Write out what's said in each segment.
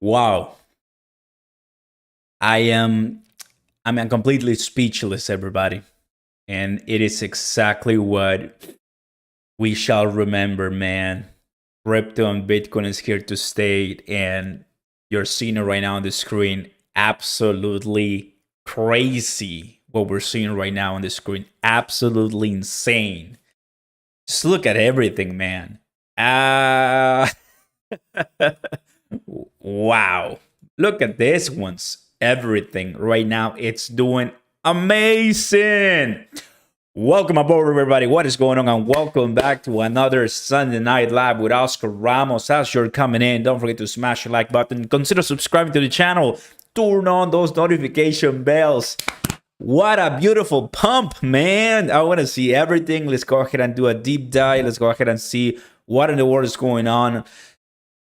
Wow. I am I'm completely speechless, everybody. And it is exactly what we shall remember, man. Crypto and Bitcoin is here to stay, and you're seeing it right now on the screen. Absolutely crazy what we're seeing right now on the screen. Absolutely insane. Just look at everything, man. Ah, wow. Look at this one's everything right now. It's doing amazing. Welcome aboard, everybody. What is going on? And welcome back to another Sunday Night Live with Oscar Ramos. As you're coming in, don't forget to smash the like button. Consider subscribing to the channel. Turn on those notification bells. What a beautiful pump, man. I want to see everything. Let's go ahead and do a deep dive. Let's go ahead and see what in the world is going on.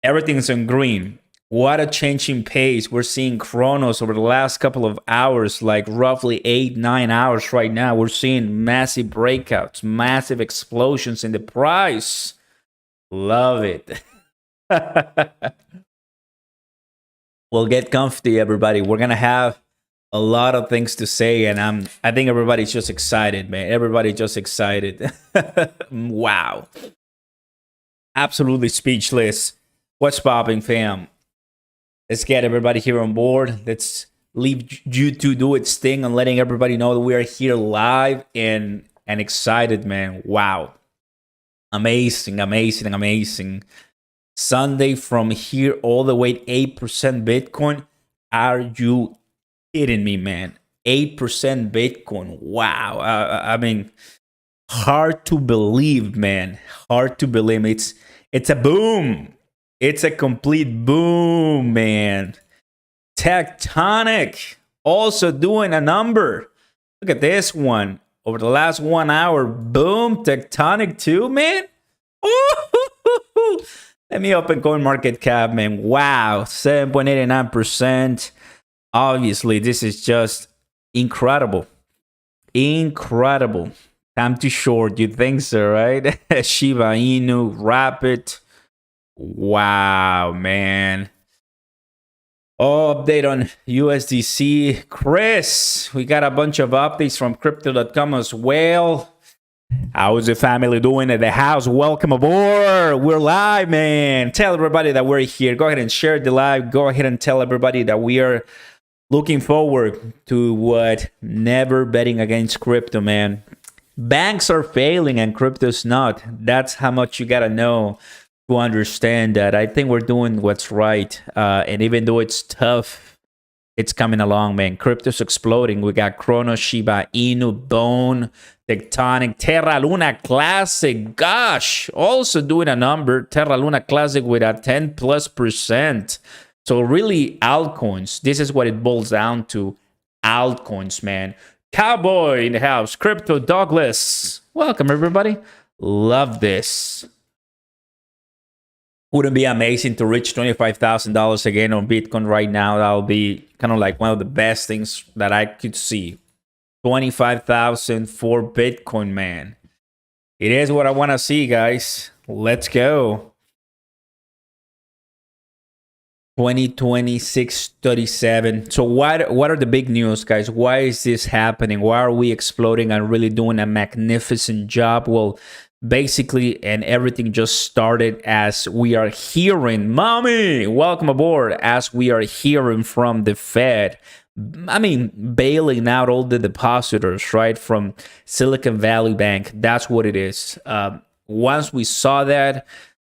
Everything's in green. What a changing pace. We're seeing Cronos over the last couple of hours, like roughly 8-9 hours right now. We're seeing massive breakouts, massive explosions in the price. Love it. Well, get comfy, everybody. We're going to have a lot of things to say, and I think everybody's just excited, man. Everybody's just excited. Wow. Absolutely speechless. What's popping, fam? Let's get everybody here on board. Let's leave YouTube do its thing and letting everybody know that we are here live and excited, man. Wow. Amazing, amazing, amazing. Sunday from here all the way 8% Bitcoin. Are you kidding me, man? 8% Bitcoin. Wow. I mean, hard to believe, man. Hard to believe. It's a boom. It's a complete boom, man. Tectonic also doing a number. Look at this one. Over the last 1 hour, boom, Tectonic too, man. Ooh, let me open CoinMarketCap, man. Wow, 7.89%. Obviously, this is just incredible. Incredible. Time to short, you think so, right? Shiba Inu, Rapid. Wow, man. Update on USDC. Chris, we got a bunch of updates from crypto.com as well. How is the family doing at the house? Welcome aboard. We're live, man. Tell everybody that we're here. Go ahead and share the live. Go ahead and tell everybody that we are looking forward to what never betting against crypto, man. Banks are failing and crypto's not. That's how much you got to know to understand that. I think we're doing what's right. And even though it's tough, it's coming along, man. Crypto's exploding. We got Cronos, Shiba Inu, Bone, Tectonic, Terra, Luna Classic. Gosh, also doing a number. Terra, Luna Classic with a 10+%. So really, altcoins. This is what it boils down to. Altcoins, man. Cowboy in the house. Crypto Douglas. Welcome, everybody. Love this. Wouldn't it be amazing to reach $25,000 again on Bitcoin right now? That'll be kind of like one of the best things that I could see. 25,000 for Bitcoin, man. It is what I want to see, guys. Let's go. 2026.37. So what are the big news, guys? Why is this happening? Why are we exploding and really doing a magnificent job? Well, basically, and everything just started as we are hearing, mommy, welcome aboard, as we are hearing from the Fed. I mean, bailing out all the depositors, right, from Silicon Valley Bank. That's what it is. Once we saw that,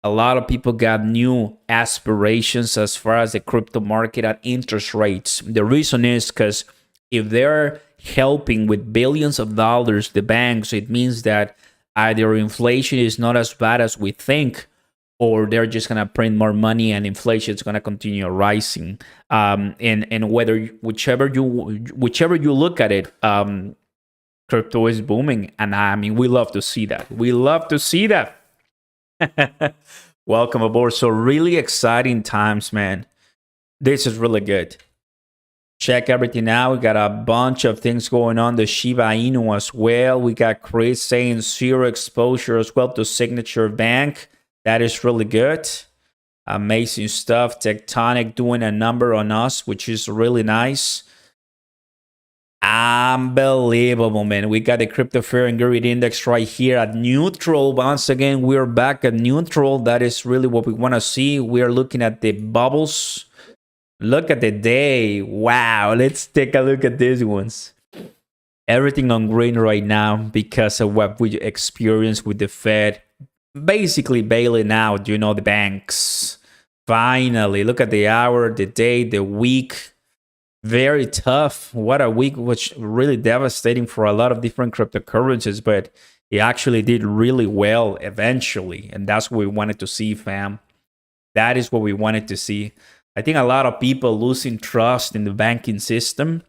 a lot of people got new aspirations as far as the crypto market and interest rates. The reason is because if they're helping with billions of dollars, the banks, it means that either inflation is not as bad as we think, or they're just going to print more money and inflation is going to continue rising. And whether whichever you look at it, crypto is booming. And I mean, we love to see that. We love to see that. Welcome aboard. So really exciting times, man. This is really good. Check everything out. We got a bunch of things going on. The Shiba Inu as well. We got Chris saying zero exposure as well to Signature Bank. That is really good. Amazing stuff. Tectonic doing a number on us, which is really nice. Unbelievable, man. We got the crypto fear and greed index right here at neutral. Once again, we're back at neutral. That is really what we want to see. We are looking at the bubbles. Look at the day. Wow. Let's take a look at these ones. Everything on green right now because of what we experienced with the Fed. Basically bailing out, the banks. Finally, look at the hour, the day, the week. Very tough. What a week, which really devastating for a lot of different cryptocurrencies, but it actually did really well eventually. And that's what we wanted to see, fam. That is what we wanted to see. I think a lot of people losing trust in the banking system,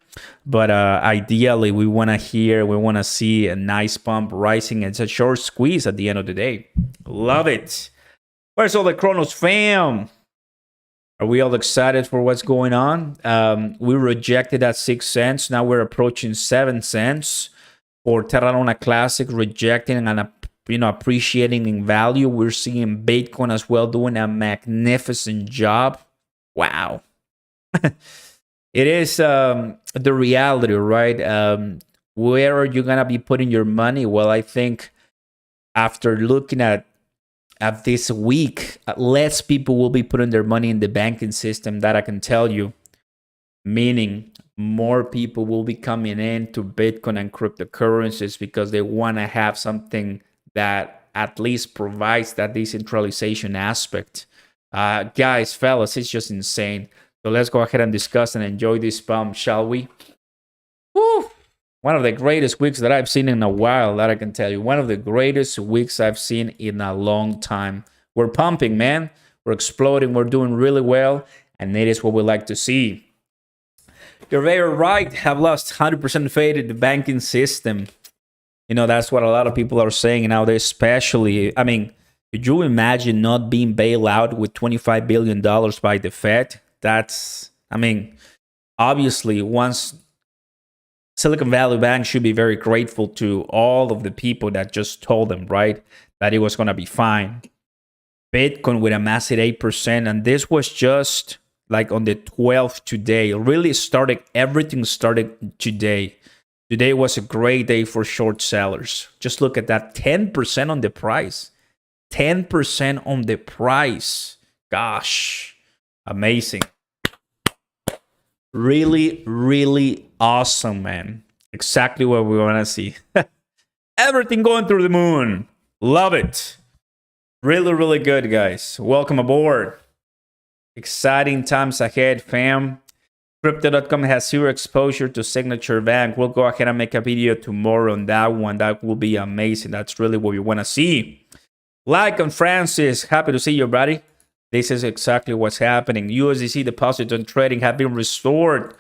but ideally we want to see a nice pump rising. It's a short squeeze at the end of the day. Love it. Where's all the Cronos fam? Are we all excited for what's going on? We rejected at 6 cents. Now we're approaching 7 cents for Terra Classic, rejecting and appreciating in value. We're seeing Bitcoin as well doing a magnificent job. Wow. It is the reality, right? Where are you going to be putting your money? Well, I think after looking at this week, less people will be putting their money in the banking system, that I can tell you. Meaning more people will be coming into Bitcoin and cryptocurrencies because they want to have something that at least provides that decentralization aspect. Guys, fellas, it's just insane. So let's go ahead and discuss and enjoy this pump, shall we? Woo! One of the greatest weeks that I've seen in a while, that I can tell you. One of the greatest weeks I've seen in a long time. We're pumping, man. We're exploding. We're doing really well. And it is what we like to see. You're very right. Have lost 100% faith in the banking system. That's what a lot of people are saying nowadays, especially. I mean, could you imagine not being bailed out with $25 billion by the Fed? Obviously, once Silicon Valley Bank should be very grateful to all of the people that just told them, right, that it was going to be fine. Bitcoin with a massive 8%, and this was just like on the 12th today. Everything started today. Today was a great day for short sellers. Just look at that, 10% on the price. 10% on the price. Gosh, amazing. Really, really awesome, man. Exactly what we want to see. Everything going through the moon. Love it. Really, really good, guys. Welcome aboard. Exciting times ahead, fam. Crypto.com has zero exposure to Signature Bank. We'll go ahead and make a video tomorrow on that one. That will be amazing. That's really what we want to see. Like on Francis, happy to see you, buddy. This is exactly what's happening. USDC deposits and trading have been restored.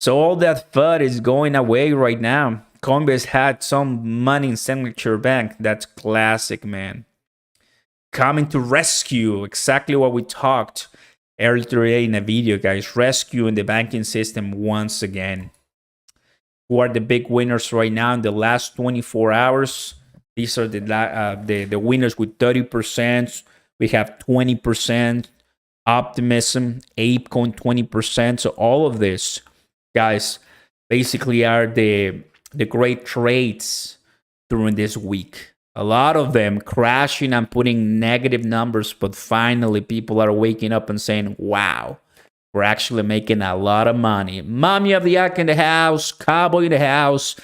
So all that FUD is going away right now. Coinbase had some money in Signature Bank. That's classic, man. Coming to rescue, exactly what we talked earlier today in a video, guys. Rescuing the banking system once again. Who are the big winners right now in the last 24 hours? These are the winners with 30%. We have 20%, Optimism, ApeCoin 20%. So all of this, guys, basically are the great trades during this week. A lot of them crashing and putting negative numbers, but finally people are waking up and saying, wow, we're actually making a lot of money. Mommy of the Yak in the house, Cowboy in the house.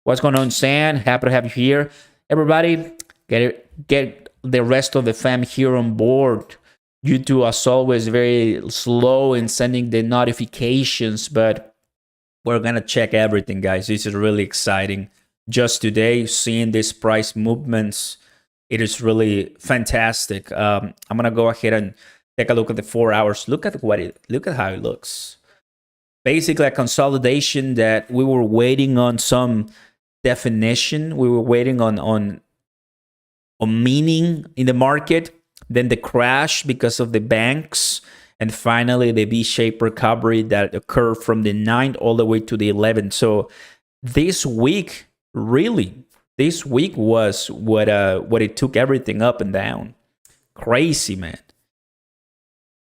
What's going on, Sam? Happy to have you here. Everybody, get the rest of the fam here on board. YouTube, as always, very slow in sending the notifications, but we're gonna check everything, guys. This is really exciting. Just today, seeing these price movements, it is really fantastic. I'm gonna go ahead and take a look at the 4 hours. Look at how it looks. Basically, a consolidation that we were waiting on some definition. We were waiting on meaning in the market, then the crash because of the banks, and finally the V-shaped recovery that occurred from the 9th all the way to the 11th. So this week was what it took everything up and down. Crazy, man.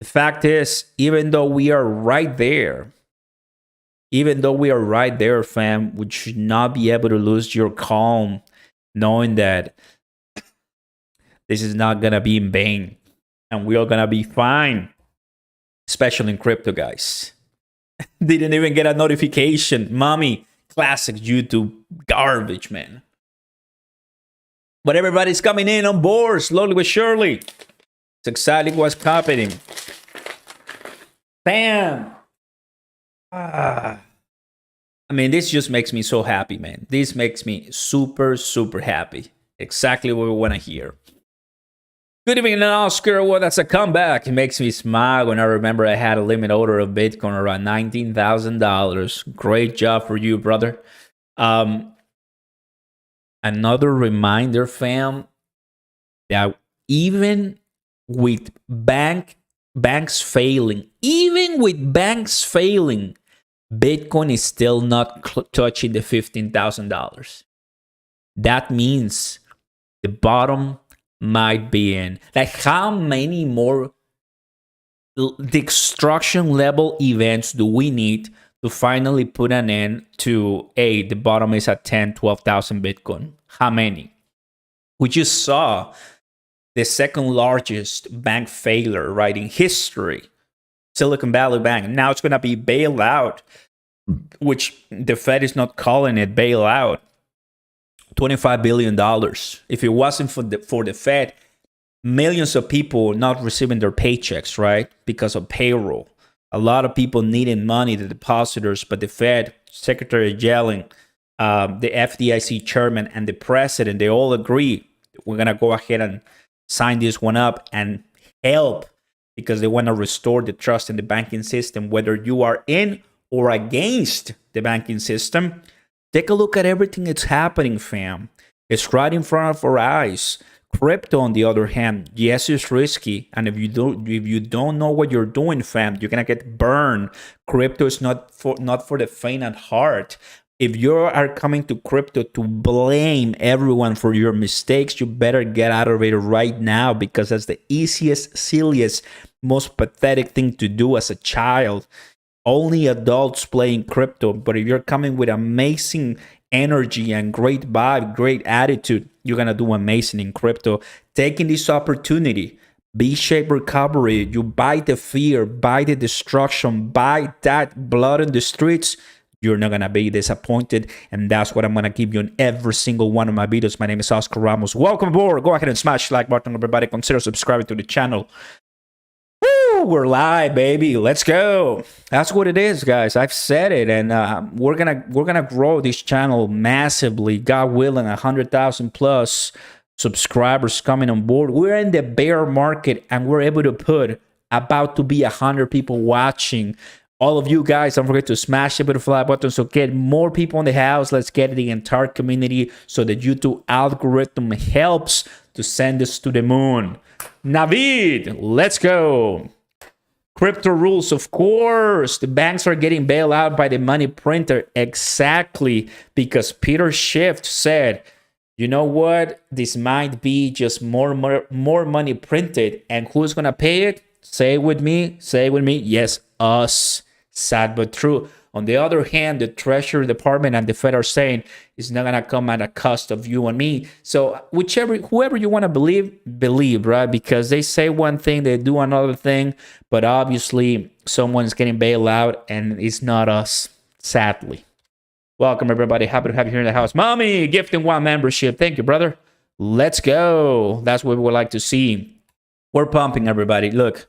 The fact is, even though we are right there, fam, we should not be able to lose your calm, knowing that this is not gonna be in vain, and we are gonna be fine, especially in crypto, guys. Didn't even get a notification. Mommy, classic YouTube garbage, man. But everybody's coming in on board, slowly but surely. It's exciting what's happening. Bam! I mean, this just makes me so happy, man. This makes me super, super happy. Exactly what we want to hear. Good evening, Oscar. Well, that's a comeback. It makes me smile when I remember I had a limit order of Bitcoin around $19,000. Great job for you, brother. Another reminder, fam, that even with banks failing, Bitcoin is still not touching the $15,000. That means the bottom might be in. Like, how many more destruction level events do we need to finally put an end to, the bottom is at 10, 12,000 Bitcoin? How many? We just saw the second largest bank failure, right, in history, Silicon Valley Bank. Now it's going to be bailout, which the Fed is not calling it bailout. $25 billion. If it wasn't for the Fed, millions of people not receiving their paychecks, right, because of payroll. A lot of people needing money, the depositors, but the Fed, Secretary Yellen, the FDIC chairman, and the president, they all agree we're going to go ahead and sign this one up and help, because they want to restore the trust in the banking system, whether you are in or against the banking system. Take a look at everything that's happening, fam. It's right in front of our eyes. Crypto, on the other hand, yes, it's risky, and if you don't know what you're doing, fam, you're gonna get burned. Crypto is not for the faint at heart. If you are coming to crypto to blame everyone for your mistakes, you better get out of it right now, because that's the easiest, silliest, most pathetic thing to do as a child. Only adults playing crypto. But if you're coming with amazing energy and great vibe, great attitude, you're going to do amazing in crypto. Taking this opportunity, V-shaped recovery, you buy the fear, buy the destruction, buy that blood in the streets, you're not going to be disappointed. And that's what I'm going to give you in every single one of my videos. My name is Oscar Ramos. Welcome aboard. Go ahead and smash the like button, everybody. Consider subscribing to the channel. We're live, baby. Let's go. That's what it is, guys. I've said it, and we're gonna grow this channel massively. God willing, 100,000 plus subscribers coming on board. We're in the bear market, and we're able to put about to be 100 people watching. All of you guys, don't forget to smash the butterfly button so get more people in the house. Let's get the entire community so the YouTube algorithm helps to send us to the moon. Navid, let's go. Crypto rules, of course. The banks are getting bailed out by the money printer. Exactly, because Peter Schiff said, you know what? This might be just more money printed. And who's going to pay it? Say it with me. Say it with me. Yes, us. Sad but true. On the other hand, the Treasury Department and the Fed are saying it's not going to come at a cost of you and me. So whoever you want to believe, right? Because they say one thing, they do another thing. But obviously, someone's getting bailed out, and it's not us, sadly. Welcome, everybody. Happy to have you here in the house. Mommy, gifting one membership. Thank you, brother. Let's go. That's what we would like to see. We're pumping, everybody. Look.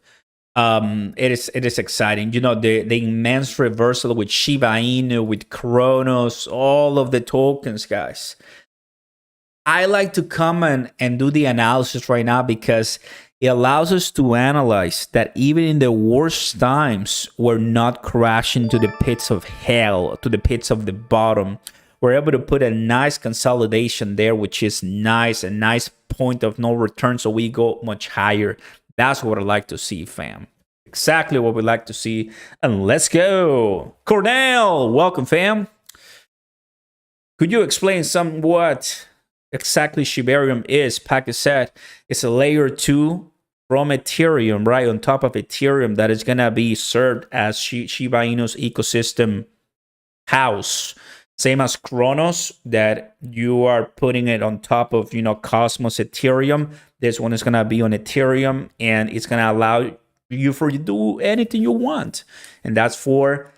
It is exciting. You know, the immense reversal with Shiba Inu, with Cronos, all of the tokens, guys. I like to come and do the analysis right now because it allows us to analyze that even in the worst times, we're not crashing to the pits of hell, to the pits of the bottom. We're able to put a nice consolidation there, which is nice, a nice point of no return, so we go much higher. That's what I like to see, fam. Exactly what we like to see. And let's go. Cornell, welcome, fam. Could you explain somewhat exactly Shibarium is? Packet said it's a layer 2 from Ethereum, right? On top of Ethereum, that is going to be served as Shiba Inu's ecosystem house. Same as Cronos, that you are putting it on top of, Cosmos Ethereum. This one is going to be on Ethereum, and it's going to allow you to do anything you want. And that's for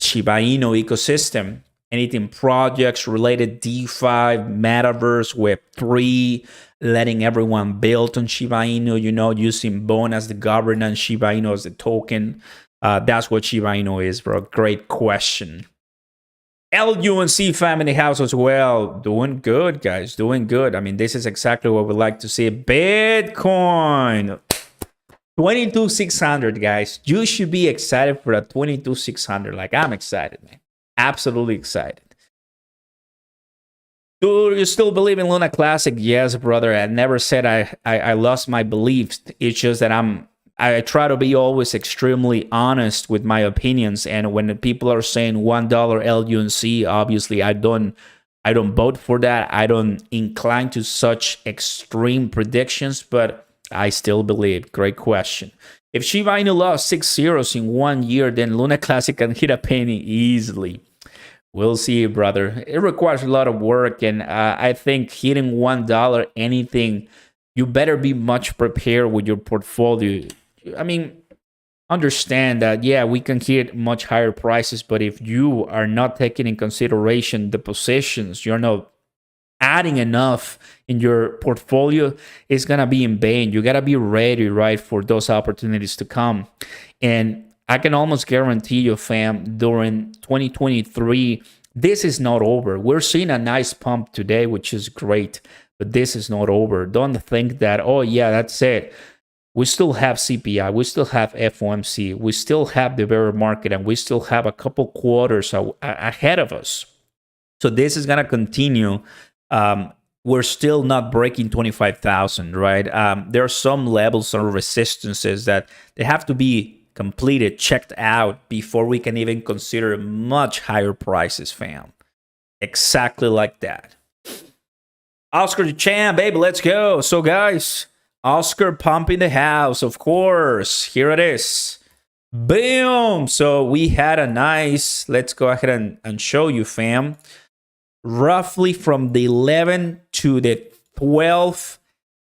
Shiba Inu ecosystem. Anything projects related, DeFi, metaverse, Web3, letting everyone build on Shiba Inu, using Bone as the governance, Shiba Inu as the token. That's what Shiba Inu is, bro. Great question. LUNC family house as well. Doing good, guys. Doing good. I mean, this is exactly what we like to see. Bitcoin. 22,600, guys. You should be excited for that 22,600. Like, I'm excited, man. Absolutely excited. Do you still believe in Luna Classic? Yes, brother. I never said I lost my beliefs. It's just that I try to be always extremely honest with my opinions. And when the people are saying $1 LUNC, obviously I don't vote for that. I don't incline to such extreme predictions, but I still believe. Great question. If Shiba Inu lost 6 zeros in 1 year, then Luna Classic can hit a penny easily. We'll see, brother. It requires a lot of work, and I think hitting $1 anything, you better be much prepared with your portfolio. I mean, understand that, yeah, we can hit much higher prices, but if you are not taking in consideration the positions, you're not adding enough in your portfolio, it's going to be in vain. You got to be ready, right, for those opportunities to come. And I can almost guarantee you, fam, during 2023, this is not over. We're seeing a nice pump today, which is great, but this is not over. Don't think that, oh, yeah, that's it. We still have CPI, we still have FOMC, we still have the bear market, and we still have a couple quarters ahead of us. So this is going to continue. We're still not breaking 25,000, right? There are some levels of resistances that they have to be completed, checked out before we can even consider much higher prices, fam. Exactly like that. Oscar Chan, baby, let's go. So, guys, Oscar pumping the house, of course. Here it is. Boom. So we had a nice, let's go ahead and show you, fam. Roughly from the 11 to the 12,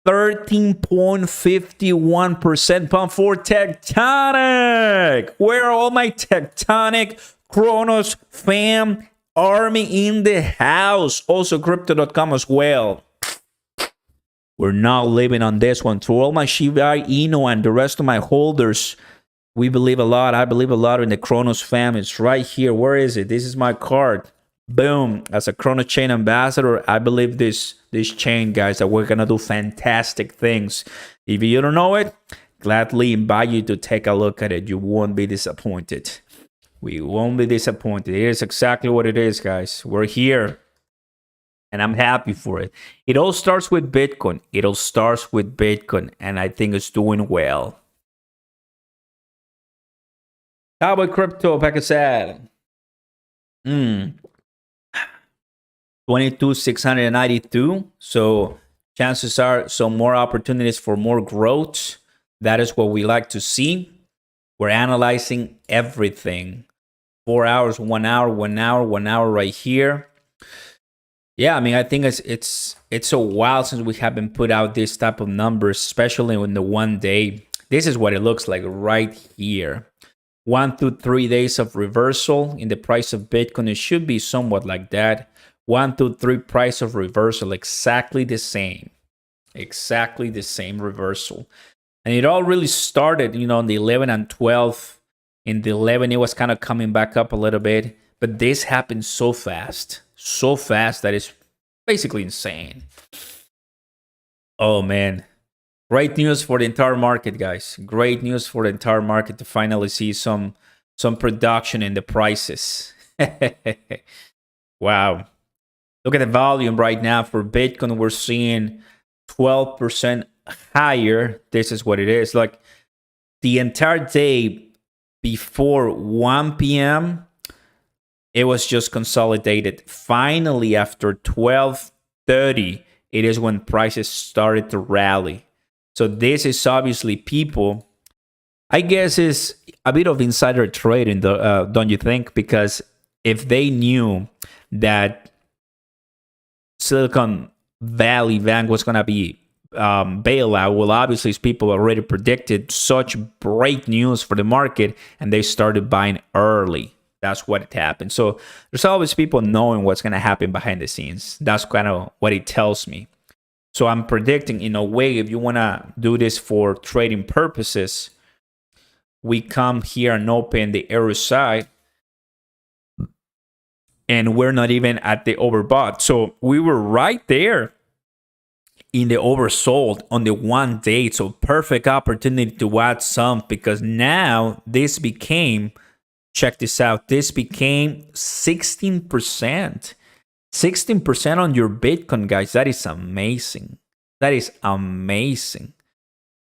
13.51% pump for tectonic. Where are all my tectonic Cronos fam army in the house? Also crypto.com as well. We're not living on this one. To all my Shiba Inu and the rest of my holders, we believe a lot. I believe a lot in the Cronos fam. It's right here. Where is it? This is my card. Boom. As a Cronos chain ambassador, I believe this chain, guys, that we're going to do fantastic things. If you don't know it, gladly invite you to take a look at it. You won't be disappointed. We won't be disappointed. It is exactly what it is, guys. We're here. And I'm happy for it. It all starts with Bitcoin. It all starts with Bitcoin. And I think it's doing well. Cowboy Crypto, Pakistan. 22,692. So chances are some more opportunities for more growth. That is what we like to see. We're analyzing everything. 4 hours, 1 hour, 1 hour, 1 hour right here. Yeah, I mean, I think it's a while since we haven't put out this type of numbers, especially in the 1 day. This is what it looks like right here. 1 to 3 days of reversal in the price of Bitcoin. It should be somewhat like that. 1 to 3 price of reversal, exactly the same. Exactly the same reversal. And it all really started, in the 11 and 12. In the 11, it was kind of coming back up a little bit. But this happened so fast. So fast that it's basically insane. Oh, man. Great news for the entire market, guys. Great news for the entire market to finally see some production in the prices. Wow. Look at the volume right now for Bitcoin. We're seeing 12% higher. This is what it is. Like the entire day before 1 p.m., it was just consolidated. Finally, after 12:30, it is when prices started to rally. So this is obviously people, I guess, is a bit of insider trading, don't you think? Because if they knew that Silicon Valley Bank was going to be bailout, well, obviously people already predicted such great news for the market, and they started buying early. That's what it happened. So there's always people knowing what's going to happen behind the scenes. That's kind of what it tells me. So I'm predicting, in a way, if you want to do this for trading purposes, we come here and open the arrow side, and we're not even at the overbought. So we were right there in the oversold on the 1 day. So perfect opportunity to add some, because now this became, check this out, this became 16%. 16% on your Bitcoin, guys. That is amazing. That is amazing.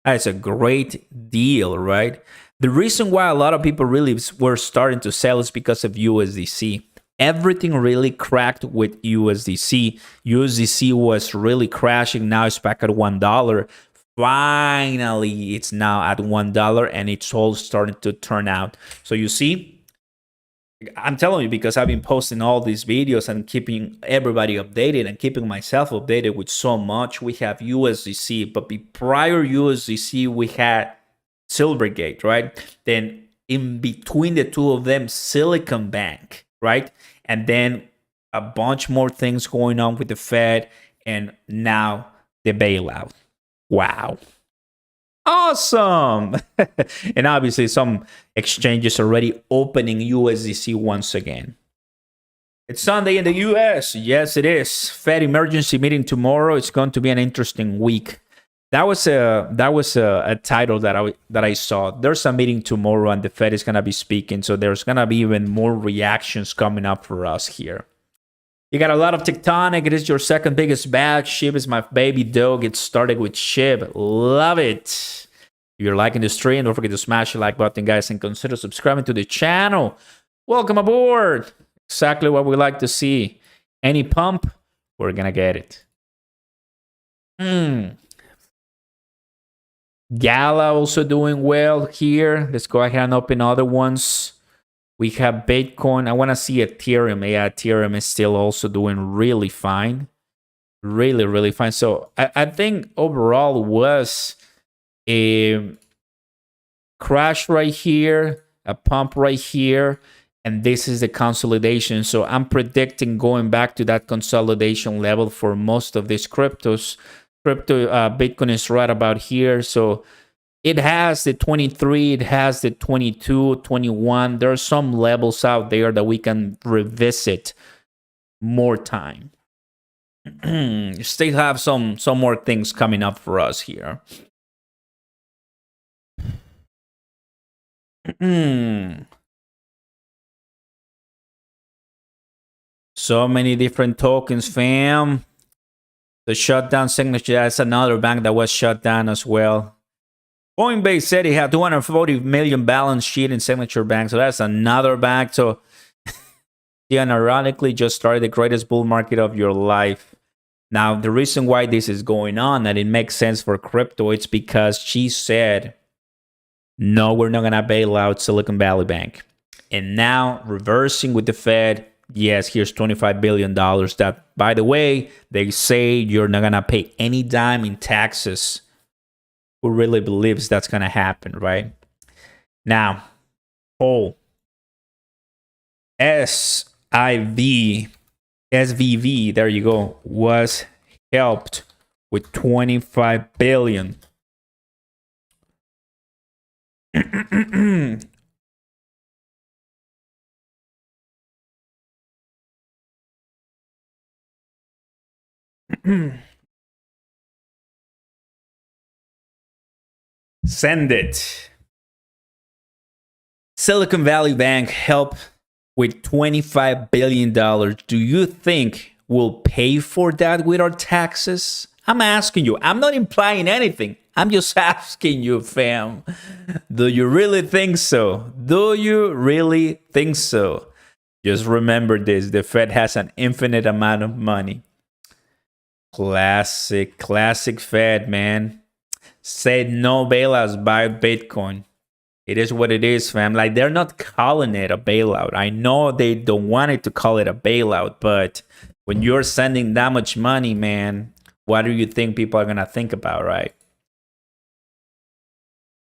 That is a great deal, right? The reason why a lot of people really were starting to sell is because of USDC. Everything really cracked with USDC. USDC was really crashing. Now it's back at $1. Finally, it's now at $1, and it's all starting to turn out. So you see, I'm telling you, because I've been posting all these videos and keeping everybody updated and keeping myself updated with so much. We have USDC, but prior USDC, we had Silvergate, right? Then in between the two of them, Silicon Bank, right? And then a bunch more things going on with the Fed, and now the bailout. Wow. Awesome. And obviously some exchanges already opening USDC once again. It's Sunday in the US. Yes, it is. Fed emergency meeting tomorrow. It's going to be an interesting week. That was a title that I saw. There's a meeting tomorrow, and the Fed is going to be speaking. So there's going to be even more reactions coming up for us here. You got a lot of tectonic. It is your second biggest bag. Shib is my baby dog. It started with Shib. Love it. If you're liking the stream, don't forget to smash the like button, guys, and consider subscribing to the channel. Welcome aboard. Exactly what we like to see. Any pump, we're going to get it. Gala also doing well here. Let's go ahead and open other ones. We have Bitcoin. I want to see Ethereum. Yeah, Ethereum is still also doing really fine. Really, really fine. So I think overall was a crash right here, a pump right here, and this is the consolidation. So I'm predicting going back to that consolidation level for most of these cryptos. Bitcoin is right about here. So it has the 23, it has the 22, 21. There are some levels out there that we can revisit more time. Still have some more things coming up for us here. So many different tokens, fam. The shutdown signature, that's another bank that was shut down as well. Coinbase said he had 240 million balance sheet in signature bank, so that's another bank. So he ironically just started the greatest bull market of your life. Now, the reason why this is going on and it makes sense for crypto, it's because she said, no, we're not going to bail out Silicon Valley Bank. And now reversing with the Fed, yes, here's $25 billion that, by the way, they say you're not going to pay any dime in taxes. Who really believes that's going to happen, right? Now, SVV, there you go, was helped with $25 billion. Send it. Silicon Valley Bank helped with $25 billion. Do you think we'll pay for that with our taxes? I'm asking you. I'm not implying anything. I'm just asking you, fam. Do you really think so? Do you really think so? Just remember this. The Fed has an infinite amount of money. Classic Fed, man. said no bailouts, buy Bitcoin. It is what it is, fam. Like, they're not calling it a bailout. I know they don't want it to call it a bailout, but when you're sending that much money, man, what do you think people are gonna think about, right?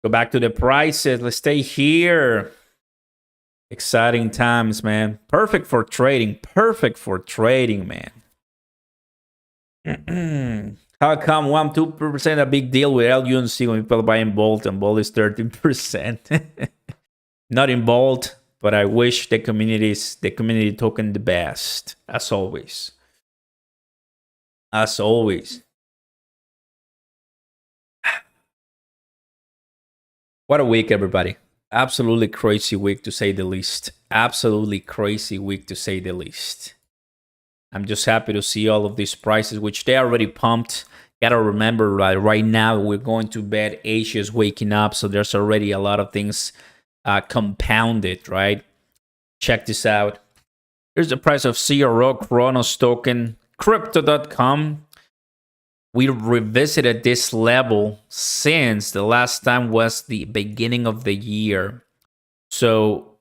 Go back to the prices. Let's stay here. Exciting times, man. Perfect for trading. Perfect for trading, man. How come 1-2% a big deal with LUNC when people buy in Bolt and Bolt is 13%? Not in Bolt, but I wish the community token the best, as always. As always. What a week, everybody. Absolutely crazy week, to say the least. Absolutely crazy week, to say the least. I'm just happy to see all of these prices, which they already pumped. Gotta remember, right now we're going to bed. Asia's waking up, so there's already a lot of things compounded, right? Check this out. Here's the price of CRO, Cronos token, crypto.com. We revisited this level since the last time was the beginning of the year. So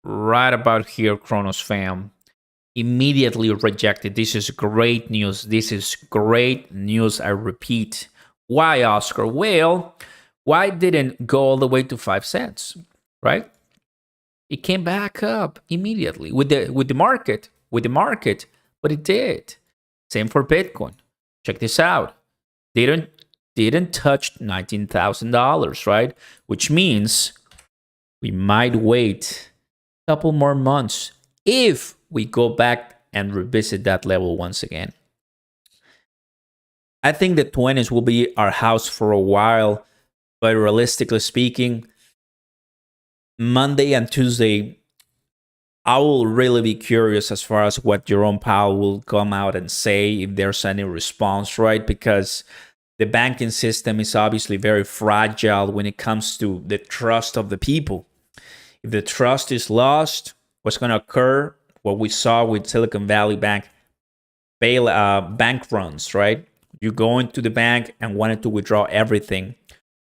right about here, Cronos fam, immediately rejected. This is great news. This is great news. I repeat. Why, Oscar? Well, why didn't go all the way to 5 cents, right? It came back up immediately with the market, but it did. Same for Bitcoin. Check this out. Didn't touch $19,000, right? Which means we might wait a couple more months if we go back and revisit that level once again. I think the 20s will be our house for a while, but realistically speaking, Monday and Tuesday, I will really be curious as far as what Jerome Powell will come out and say, if there's any response, right? Because the banking system is obviously very fragile when it comes to the trust of the people. If the trust is lost, what's going to occur? What we saw with Silicon Valley Bank bank runs, right? You go into the bank and wanted to withdraw everything.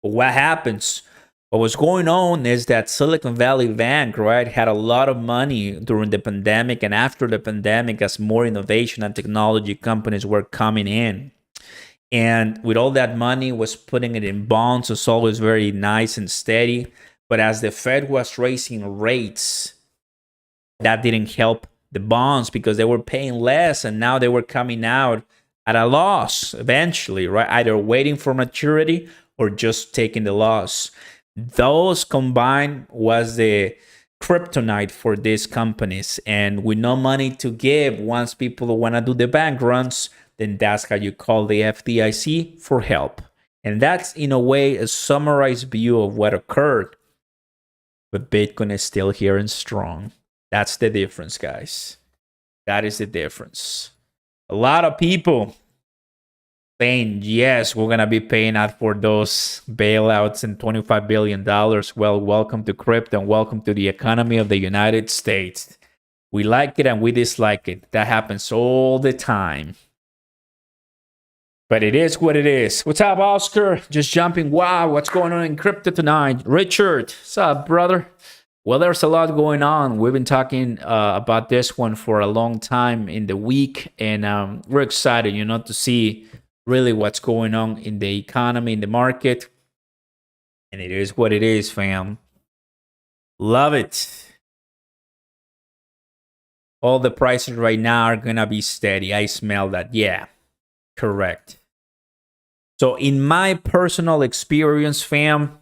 But what happens? What was going on is that Silicon Valley Bank, right, had a lot of money during the pandemic and after the pandemic as more innovation and technology companies were coming in. And with all that money was putting it in bonds. It's always very nice and steady. But as the Fed was raising rates, that didn't help the bonds because they were paying less and now they were coming out at a loss eventually, right? Either waiting for maturity or just taking the loss. Those combined was the kryptonite for these companies. And with no money to give, once people want to do the bank runs, then that's how you call the FDIC for help. And that's, in a way, a summarized view of what occurred. But Bitcoin is still here and strong. That's the difference, guys. That is the difference. A lot of people saying, yes, we're going to be paying out for those bailouts and $25 billion. Well, welcome to crypto and welcome to the economy of the United States. We like it and we dislike it. That happens all the time. But it is what it is. What's up, Oscar? Just jumping. Wow, what's going on in crypto tonight? Richard, what's up, brother? Well, there's a lot going on. We've been talking about this one for a long time in the week. And we're excited, to see really what's going on in the economy, in the market. And it is what it is, fam. Love it. All the prices right now are going to be steady. I smell that. Yeah, correct. So in my personal experience, fam,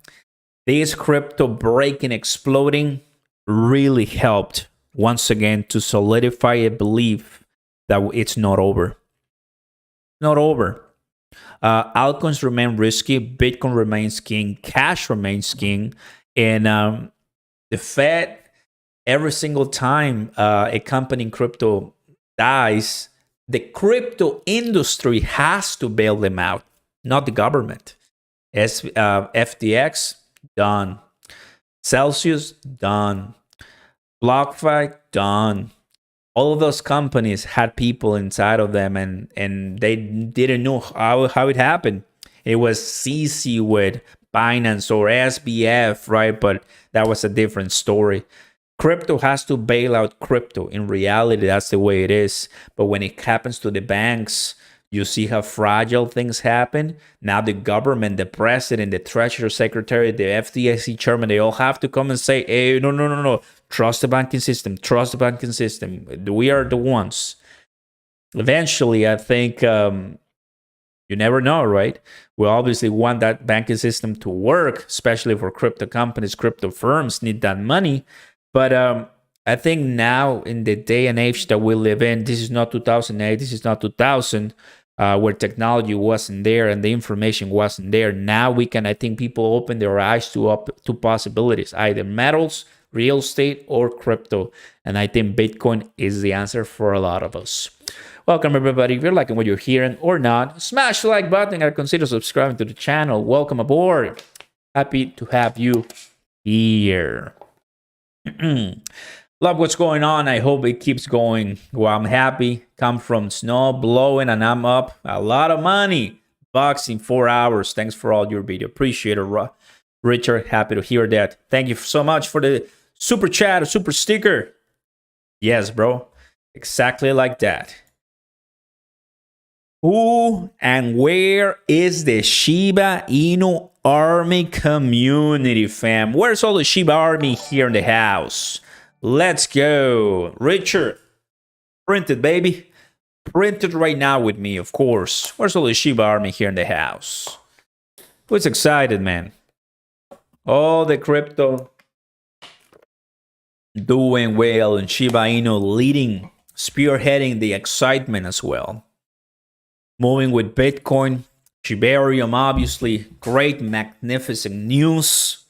this crypto breaking, exploding really helped once again to solidify a belief that it's not over. Not over. Altcoins remain risky. Bitcoin remains king. Cash remains king. And the Fed, every single time a company in crypto dies, the crypto industry has to bail them out, not the government. FTX, done. Celsius, done. BlockFi, done. All of those companies had people inside of them and they didn't know how it happened. It was CC with Binance or SBF, right? But that was a different story. Crypto has to bail out crypto. In reality, that's the way it is. But when it happens to the banks, you see how fragile things happen. Now the government, the president, the treasury secretary, the FDIC chairman, they all have to come and say, hey, no. Trust the banking system. Trust the banking system. We are the ones. Eventually, I think you never know, right? We obviously want that banking system to work, especially for crypto companies, crypto firms need that money. But I think now in the day and age that we live in, this is not 2008, this is not 2000, where technology wasn't there and the information wasn't there. Now we can, I think people open their eyes to possibilities, either metals, real estate, or crypto. And I think Bitcoin is the answer for a lot of us. Welcome, everybody. If you're liking what you're hearing or not, smash the like button and consider subscribing to the channel. Welcome aboard. Happy to have you here. Love what's going on. I hope it keeps going. Well, I'm happy. Come from snow blowing and I'm up a lot of money. Bucks in 4 hours. Thanks for all your video. Appreciate it, Richard. Happy to hear that. Thank you so much for the super chat, super sticker. Yes, bro. Exactly like that. Who and where is the Shiba Inu Army community, fam? Where's all the Shiba Army here in the house? Let's go. Richard, print it, baby. Print it right now with me, of course. Where's all the Shiba Army here in the house? Who's excited, man? All the crypto doing well and Shiba Inu leading, spearheading the excitement as well. Moving with Bitcoin, Ethereum, obviously, great, magnificent news.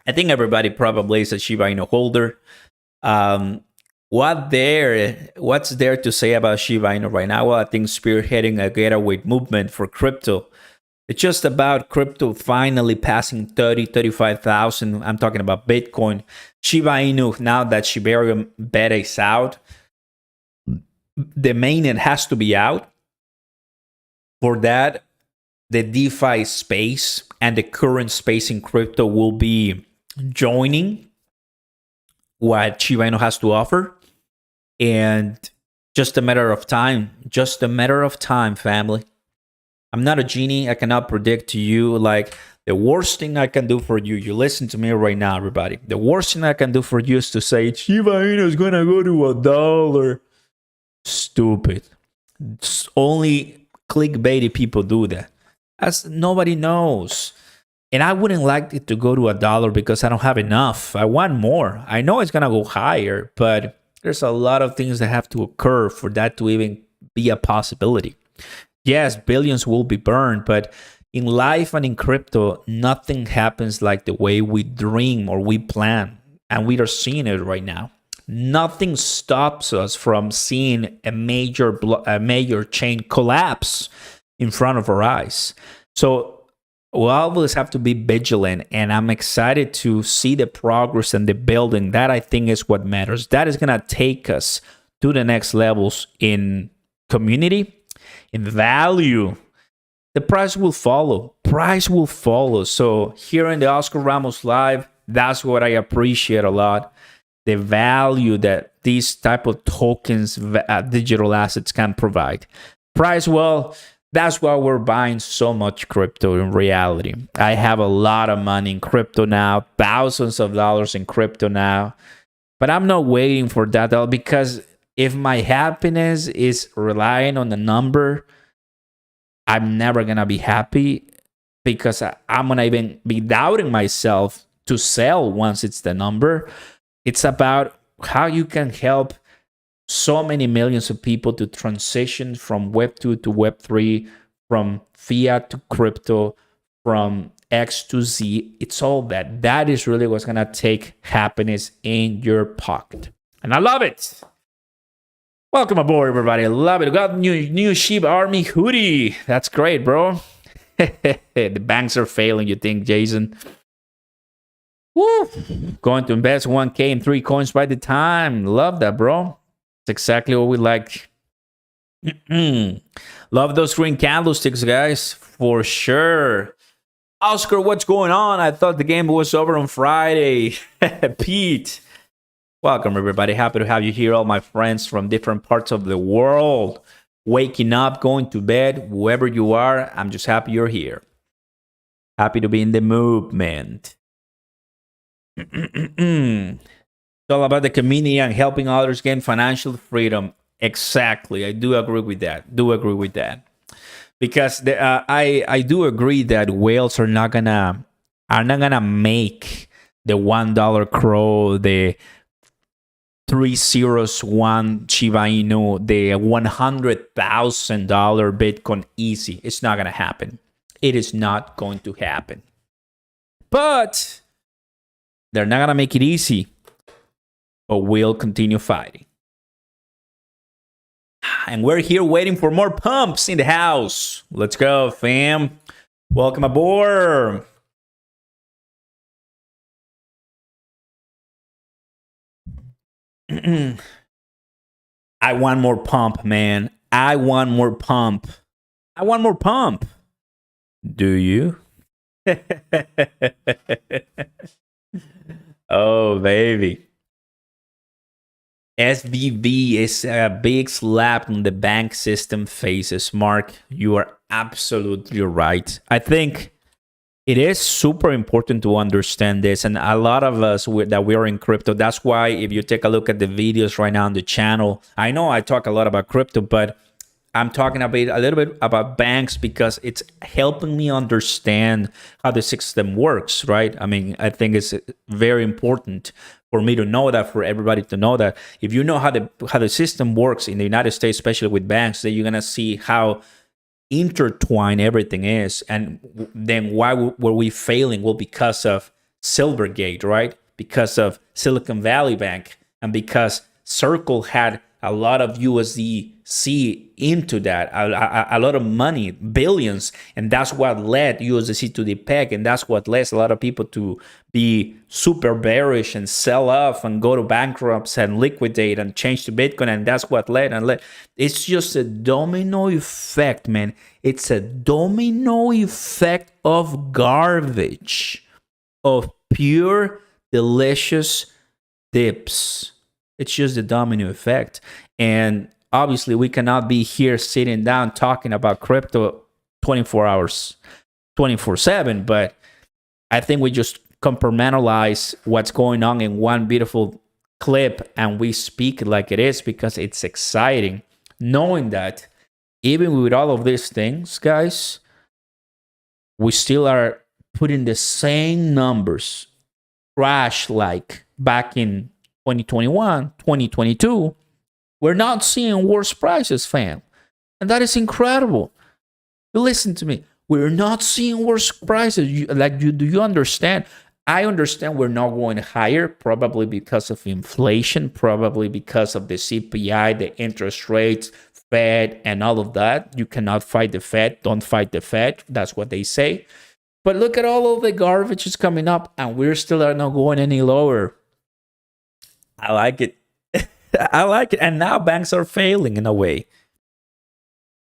I think everybody probably is a Shiba Inu holder. What's there to say about Shiba Inu right now? Well, I think spearheading a getaway movement for crypto. It's just about crypto finally passing 35,000. I'm talking about Bitcoin. Shiba Inu, now that Ethereum beta is out, the mainnet has to be out. For that, the DeFi space and the current space in crypto will be joining what Shiba Inu has to offer. And just a matter of time. Just a matter of time, family. I'm not a genie. I cannot predict to you. Like, the worst thing I can do for you, you listen to me right now, everybody. The worst thing I can do for you is to say, Shiba Inu is going to go to $1. Stupid. It's only clickbaity people do that. As nobody knows. And I wouldn't like it to go to $1 because I don't have enough. I want more. I know it's gonna go higher, but there's a lot of things that have to occur for that to even be a possibility. Yes, billions will be burned, but in life and in crypto, nothing happens like the way we dream or we plan. And we are seeing it right now. Nothing stops us from seeing a major chain collapse in front of our eyes. So we'll always have to be vigilant, and I'm excited to see the progress and the building. That, I think, is what matters. That is going to take us to the next levels in community, in value. The price will follow. Price will follow. So here in the Oscar Ramos Live, that's what I appreciate a lot. The value that these type of tokens, digital assets can provide. Price, well, that's why we're buying so much crypto in reality. I have a lot of money in crypto now, thousands of dollars in crypto now. But I'm not waiting for that, because if my happiness is relying on the number, I'm never going to be happy, because I'm going to even be doubting myself to sell once it's the number. It's about how you can help so many millions of people to transition from Web 2 to Web 3, from fiat to crypto, from X to Z. It's all that. That is really what's going to take happiness in your pocket. And I love it. Welcome aboard, everybody. I love it. We got new Shiba Army hoodie. That's great, bro. The banks are failing, you think, Jason? Woo! Going to invest 1K in 3 coins by the time. Love that, bro. It's exactly what we like. Love those green candlesticks, guys, for sure. Oscar, what's going on? I thought the game was over on Friday. Pete, welcome, everybody. Happy to have you here, all my friends from different parts of the world. Waking up, going to bed, whoever you are, I'm just happy you're here. Happy to be in the movement. It's all about the community and helping others gain financial freedom. Exactly. I do agree with that. Because I do agree that whales are not gonna make the $1 crow, the 301 Shiba Inu, the $100,000 Bitcoin easy. It's not gonna happen. It is not going to happen. But they're not gonna make it easy. But we'll continue fighting. And we're here waiting for more pumps in the house. Let's go, fam. Welcome aboard. I want more pump, man. I want more pump. Do you? Oh, baby. SVB is a big slap on the bank system faces. Mark, you are absolutely right. I think it is super important to understand this, and a lot of us that we are in crypto, that's why if you take a look at the videos right now on the channel, I know I talk a lot about crypto, but I'm talking a little bit about banks because it's helping me understand how the system works, right? I mean, I think it's very important for me to know that, for everybody to know that. If you know how the system works in the United States, especially with banks, then you're gonna see how intertwined everything is. And then why were we failing? Well, because of Silvergate, right? Because of Silicon Valley Bank, and because Circle had a lot of USDC into that, a lot of money, billions, and that's what led USDC to the peg, and that's what led a lot of people to be super bearish and sell off and go to bankrupts and liquidate and change to Bitcoin, and that's what led. It's just a domino effect, man. It's a domino effect of garbage, of pure delicious dips. It's just the domino effect. And obviously, we cannot be here sitting down talking about crypto 24 hours, 24/7. But I think we just compartmentalize what's going on in one beautiful clip and we speak it like it is, because it's exciting. Knowing that even with all of these things, guys, we still are putting the same numbers, crash like back in 2021, 2022, we're not seeing worse prices, fam. And that is incredible. Listen to me. We're not seeing worse prices. Do you understand? I understand we're not going higher, probably because of inflation, probably because of the CPI, the interest rates, Fed, and all of that. You cannot fight the Fed. Don't fight the Fed. That's what they say. But look at all of the garbage is coming up, and we're still not going any lower. I like it. I like it. And now banks are failing in a way.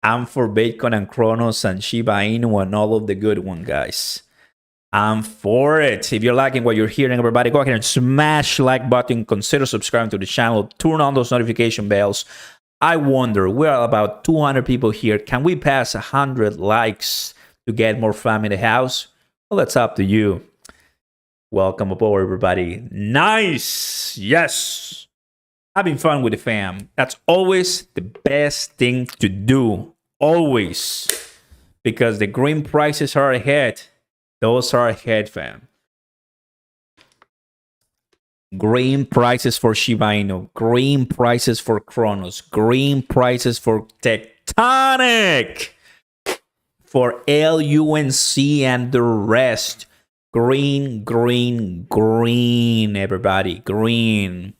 I'm for Bitcoin and Cronos and Shiba Inu and all of the good one, guys. I'm for it. If you're liking what you're hearing, everybody, go ahead and smash like button. Consider subscribing to the channel. Turn on those notification bells. I wonder, we're about 200 people here. Can we pass 100 likes to get more fam in the house? Well, that's up to you. Welcome aboard, everybody. Nice. Yes. Having fun with the fam. That's always the best thing to do. Always. Because the green prices are ahead. Those are ahead, fam. Green prices for Shiba Inu. Green prices for Cronos. Green prices for Tectonic. For LUNC and the rest. Green, green, green, everybody. Green.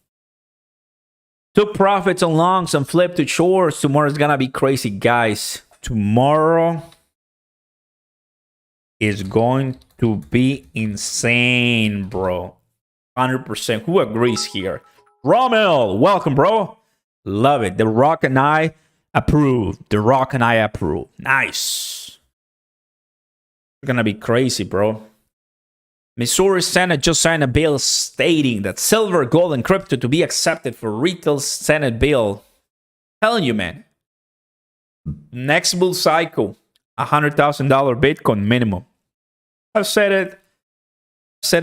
Took profits on longs and flipped to shorts. Tomorrow's gonna be crazy, guys. Tomorrow is going to be insane, bro. 100%. Who agrees here? Ramos, welcome, bro. Love it. The Rock and I Approved. The Rock and I approve. Nice. It's gonna be crazy, bro. Missouri Senate just signed a bill stating that silver, gold, and crypto to be accepted for retail Senate bill. Telling you, man. Next bull cycle, $100,000 Bitcoin minimum. I've said it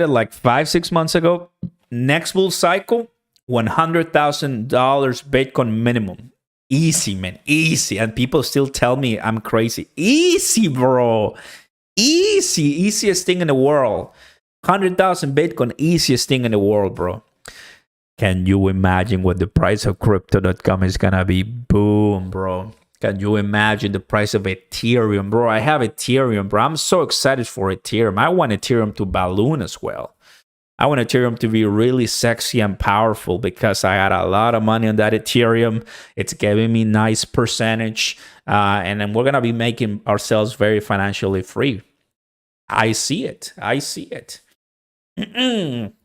like 5-6 months ago. Next bull cycle, $100,000 Bitcoin minimum. Easy, man. Easy. And people still tell me I'm crazy. Easy, bro. Easy. Easiest thing in the world. 100,000 Bitcoin, easiest thing in the world, bro. Can you imagine what the price of crypto.com is gonna be? Boom, bro. Can you imagine the price of Ethereum, bro? I have Ethereum, bro. I'm so excited for Ethereum. I want Ethereum to balloon as well. I want Ethereum to be really sexy and powerful because I had a lot of money on that Ethereum. It's giving me nice percentage. And then we're gonna be making ourselves very financially free. I see it. I see it.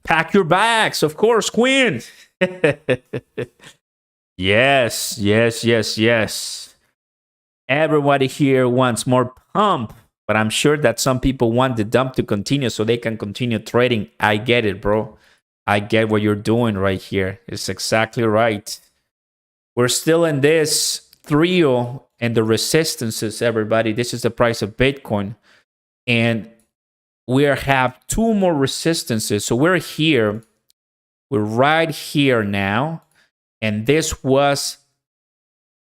Pack your bags, of course, Queen. Yes, yes, yes, yes. Everybody here wants more pump, but I'm sure that some people want the dump to continue so they can continue trading. I get it, bro. I get what you're doing right here. It's exactly right. We're still in this trio and the resistances, everybody. This is the price of Bitcoin. And we have two more resistances. So we're here. We're right here now. And this was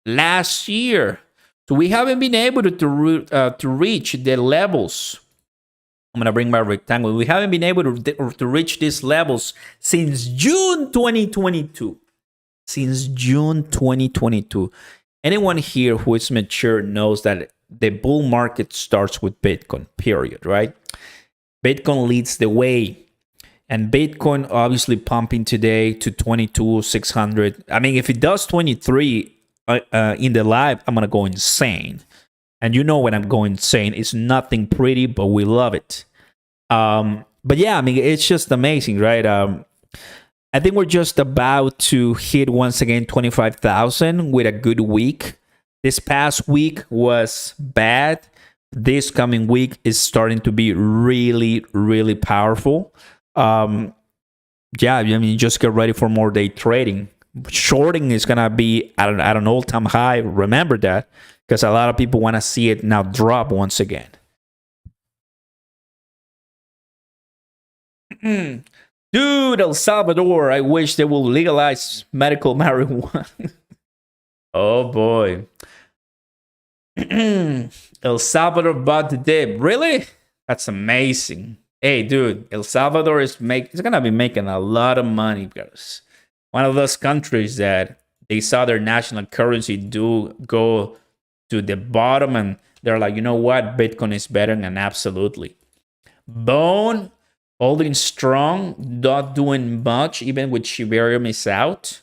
last year. So we haven't been able to reach the levels. I'm going to bring my rectangle. We haven't been able to reach these levels since June 2022. Since June 2022. Anyone here who is mature knows that the bull market starts with Bitcoin, period, right? Bitcoin leads the way. And Bitcoin obviously pumping today to 22,600. I mean, if it does 23 in the live, I'm going to go insane. And you know when I'm going insane, it's nothing pretty, but we love it. But yeah, I mean, it's just amazing, right? I think we're just about to hit once again 25,000 with a good week. This past week was bad. This coming week is starting to be really, really powerful. Yeah, I mean, just get ready for more day trading. Shorting is gonna be at an all-time high. Remember that, because a lot of people want to see it now drop once again. Dude, El Salvador, I wish they will legalize medical marijuana. Oh boy. El Salvador bought the dip. Really? That's amazing. Hey, dude, El Salvador is gonna be making a lot of money because one of those countries that they saw their national currency go to the bottom, and they're like, you know what, Bitcoin is better, and absolutely. Bone holding strong, not doing much, even with Shiba Inu is out.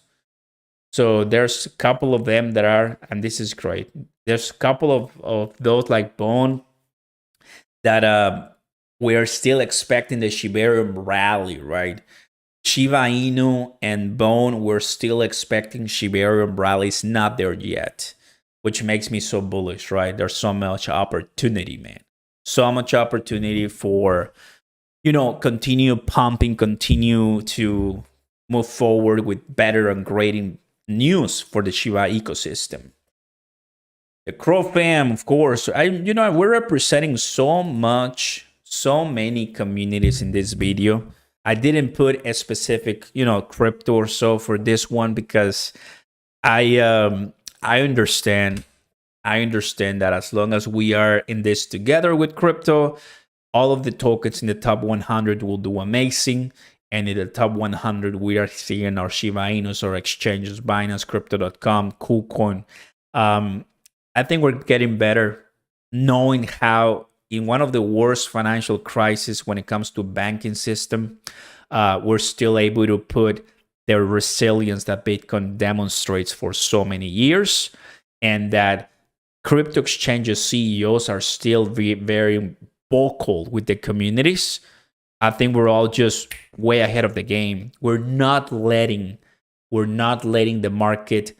So there's a couple of them that are, and this is great. There's a couple of those like Bone that we're still expecting the Shiba Inu rally, right? Shiba Inu and Bone, we're still expecting Shiba Inu rallies, not there yet, which makes me so bullish, right? There's so much opportunity, man. So much opportunity for, continue pumping, continue to move forward with better and great news for the Shiba ecosystem. The Crow fam, of course, we're representing so many communities in this video. I didn't put a specific, crypto or so for this one because I understand that as long as we are in this together with crypto, all of the tokens in the top 100 will do amazing. And in the top 100, we are seeing our Shiba Inus or exchanges, Binance, Crypto.com, KuCoin. I think we're getting better knowing how in one of the worst financial crises when it comes to banking system, we're still able to put the resilience that Bitcoin demonstrates for so many years, and that crypto exchanges CEOs are still very vocal with the communities. I think we're all just way ahead of the game. We're not letting the market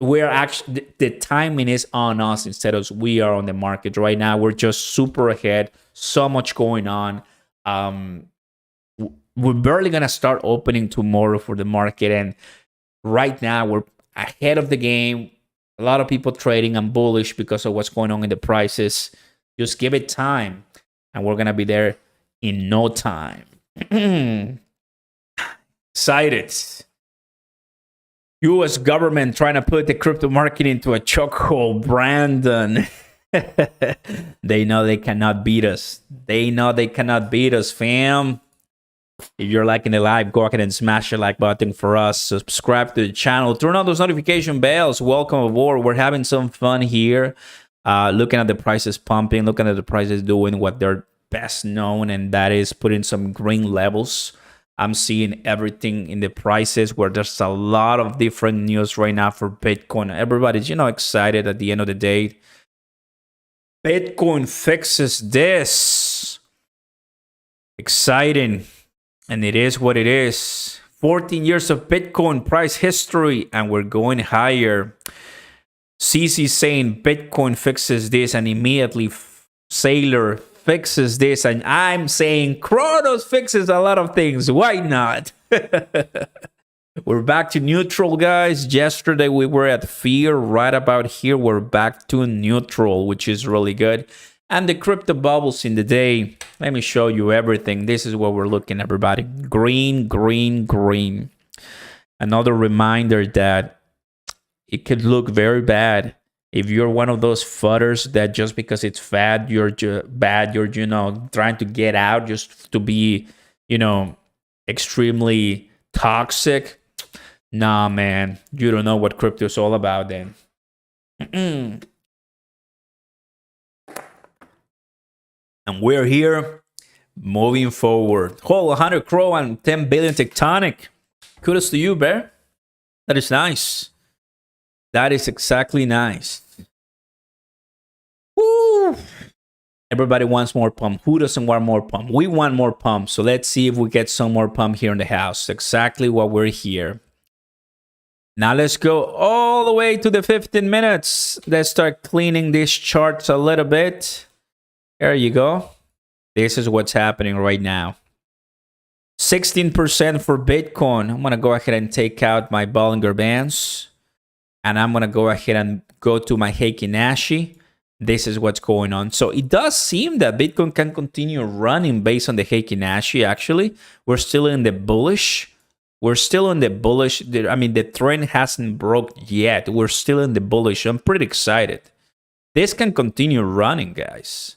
we're actually the timing is on us instead of we are on the market right now. We're just super ahead. So much going on. Um, we're barely gonna start opening tomorrow for the market, and right now we're ahead of the game. A lot of people trading and bullish because of what's going on in the prices. Just give it time, and we're gonna be there in no time. Excited. U.S. government trying to put the crypto market into a chokehold. Brandon. They know they cannot beat us. They know they cannot beat us, fam. If you're liking the live, go ahead and smash the like button for us. Subscribe to the channel. Turn on those notification bells. Welcome aboard. We're having some fun here. Looking at the prices pumping. Looking at the prices doing what they're best known. And that is putting some green levels. I'm seeing everything in the prices where there's a lot of different news right now for Bitcoin. Everybody's, excited at the end of the day. Bitcoin fixes this. Exciting. And it is what it is. 14 years of Bitcoin price history, and we're going higher. CC saying Bitcoin fixes this, and immediately Sailor fixes this, and I'm saying Cronos fixes a lot of things. Why not? We're back to neutral, guys. Yesterday we were at fear. Right about here, we're back to neutral, which is really good. And the crypto bubbles in the day. Let me show you everything. This is what we're looking, everybody. Green, green, green. Another reminder that it could look very bad if you're one of those fudders that just because it's bad, you're bad. You're, trying to get out just to be, extremely toxic. Nah, man. You don't know what crypto is all about then. And we're here moving forward. Whole 100 Crow and 10 billion tectonic. Kudos to you, Bear. That is nice. That is exactly nice. Woo! Everybody wants more pump. Who doesn't want more pump? We want more pump. So let's see if we get some more pump here in the house. Exactly what we're here. Now let's go all the way to the 15 minutes. Let's start cleaning these charts a little bit. There you go. This is what's happening right now. 16% for Bitcoin. I'm going to go ahead and take out my Bollinger Bands. And I'm going to go ahead and go to my Heikki Nashi. This is what's going on. So it does seem that Bitcoin can continue running based on the Heikki Nashi, actually. We're still in the bullish. We're still in the bullish. I mean, the trend hasn't broke yet. We're still in the bullish. I'm pretty excited. This can continue running, guys.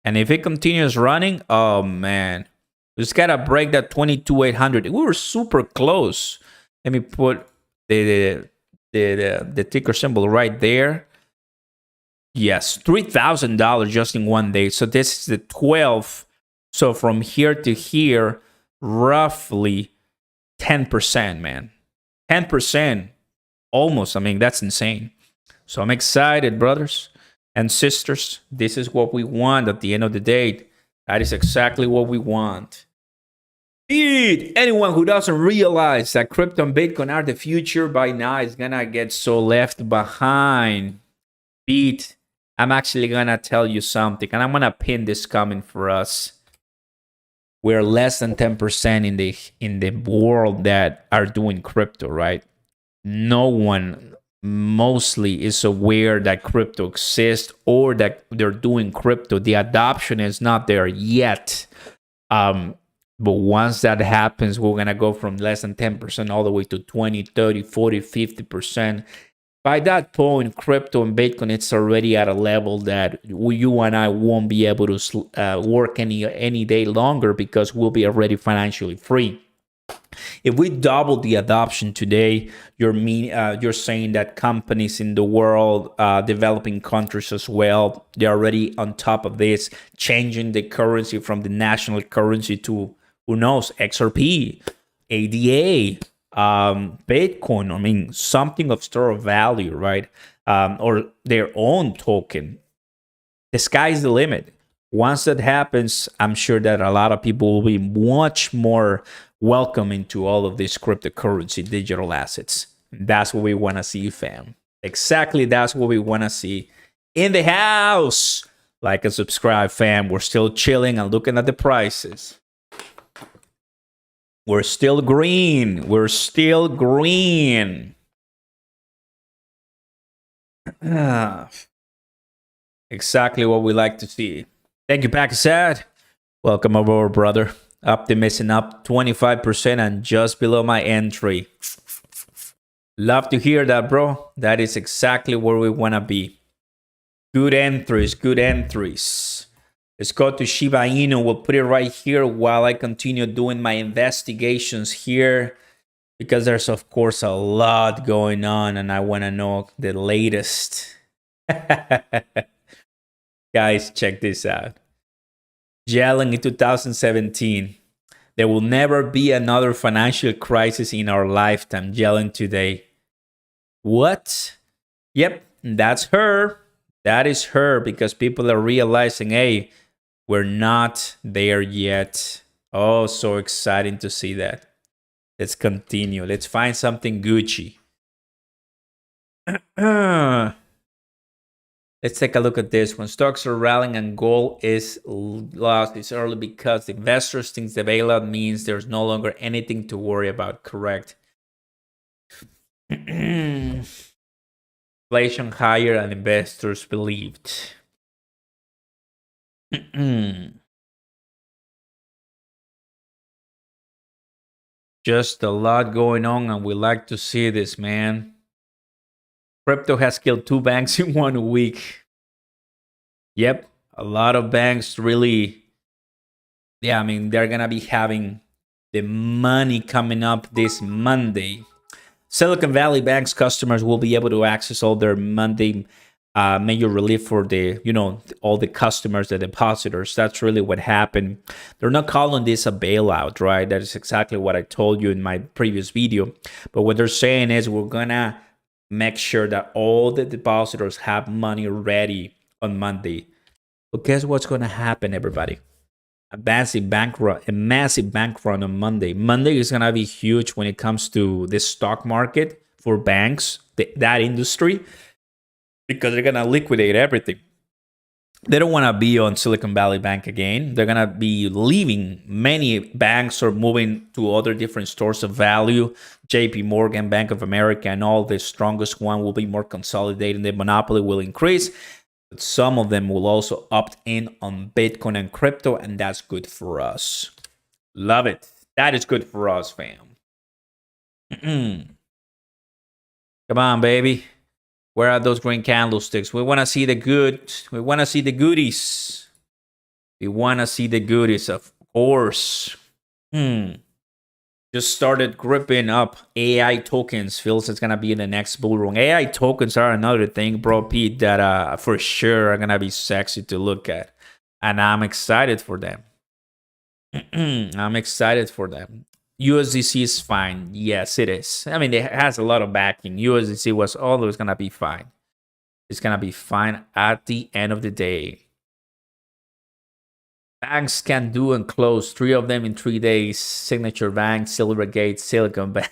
And if it continues running, oh man, we just gotta break that 22,800. We were super close. Let me put the ticker symbol right there. Yes, $3,000 just in one day. So this is the 12th. So from here to here, roughly 10%, man. 10%, almost. I mean, that's insane. So I'm excited, brothers and sisters. This is what we want at the end of the day. That is exactly what we want. Indeed, anyone who doesn't realize that crypto and Bitcoin are the future by now is gonna get so left behind. Pete, I'm actually gonna tell you something, and I'm gonna pin this comment for us. We're less than 10% in the world that are doing crypto, right? No one mostly is aware that crypto exists or that they're doing crypto. The adoption is not there yet. But once that happens, we're going to go from less than 10% all the way to 20, 30, 40, 50%. By that point, crypto and Bitcoin, it's already at a level that you and I won't be able to work any day longer because we'll be already financially free. If we double the adoption today, you're saying that companies in the world, developing countries as well, they're already on top of this, changing the currency from the national currency to, who knows, XRP, ADA, Bitcoin. I mean, something of store of value, right? Or their own token. The sky's the limit. Once that happens, I'm sure that a lot of people will be much more welcoming to all of these cryptocurrency digital assets. That's what we want to see, fam. Exactly, that's what we want to see in the house. Like and subscribe, fam. We're still chilling and looking at the prices. We're still green. We're still green. Exactly what we like to see. Thank you, Pakistan. Welcome aboard, brother. Optimism up 25% and just below my entry. Love to hear that, bro. That is exactly where we want to be. Good entries, good entries. Let's go to Shiba Inu. We'll put it right here while I continue doing my investigations here, because there's, of course, a lot going on and I want to know the latest. Guys, check this out. Yelling in 2017. There will never be another financial crisis in our lifetime. Yelling today. What? Yep, that's her. That is her, because people are realizing, hey, we're not there yet. Oh, so exciting to see that. Let's continue. Let's find something Gucci. Let's take a look at this. When stocks are rallying and gold is lost, it's early because the investors think the bailout means there's no longer anything to worry about. Correct. Inflation higher than investors believed. Just a lot going on, and we like to see this, man. Crypto has killed 2 banks in 1 week. Yep, a lot of banks really, yeah, I mean, they're going to be having the money coming up this Monday. Silicon Valley Bank's customers will be able to access all their Monday major relief for the, all the customers, the depositors. That's really what happened. They're not calling this a bailout, right? That is exactly what I told you in my previous video. But what they're saying is we're going to make sure that all the depositors have money ready on Monday. But guess what's going to happen, everybody? A massive bank run on Monday. Monday is going to be huge when it comes to the stock market for banks, that industry, because they're going to liquidate everything. They don't want to be on Silicon Valley Bank again. They're going to be leaving. Many banks are moving to other different stores of value. JP Morgan, Bank of America, and all the strongest one will be more consolidated. The monopoly will increase. But some of them will also opt in on Bitcoin and crypto, and that's good for us. Love it. That is good for us, fam. Come on, baby. Where are those green candlesticks? We want to see the good. We want to see the goodies. We want to see the goodies, of course. Just started gripping up AI tokens. Feels it's going to be in the next bull run. AI tokens are another thing, bro, Pete, that for sure are going to be sexy to look at. And I'm excited for them. I'm excited for them. USDC is fine. Yes, it is. I mean, it has a lot of backing. USDC was always going to be fine. It's going to be fine at the end of the day. Banks can do and close 3 of them in 3 days. Signature Bank, Silvergate, Silicon Bank.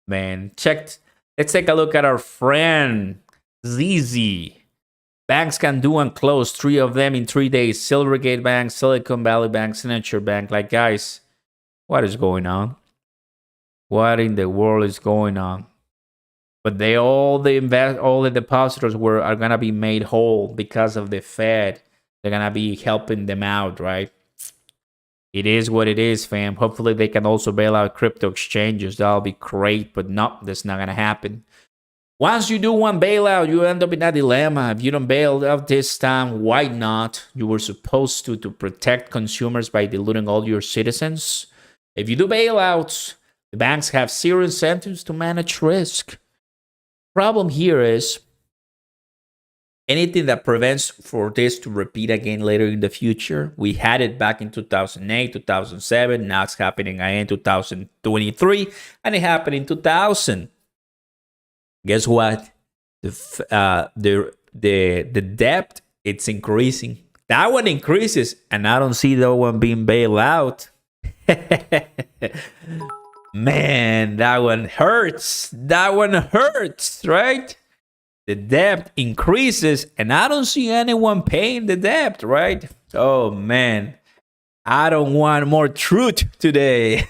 Man, let's take a look at our friend ZZ. Banks can do and close 3 of them in 3 days. Silvergate Bank, Silicon Valley Bank, Signature Bank. Like, guys, what is going on? What in the world is going on? But all the depositors are gonna be made whole because of the Fed. They're gonna be helping them out, right? It is what it is, fam. Hopefully they can also bail out crypto exchanges. That'll be great, but no, that's not gonna happen. Once you do one bailout, you end up in a dilemma. If you don't bail out this time, why not? You were supposed to protect consumers by diluting all your citizens. If you do bailouts, the banks have zero incentives to manage risk. Problem here is anything that prevents for this to repeat again later in the future. We had it back in 2008, 2007. Now it's happening again in 2023, and it happened in 2000. Guess what? The debt, it's increasing. That one increases, and I don't see that one being bailed out. man, that one hurts. That one hurts, right? The debt increases, and I don't see anyone paying the debt, right? Oh, man. I don't want more truth today.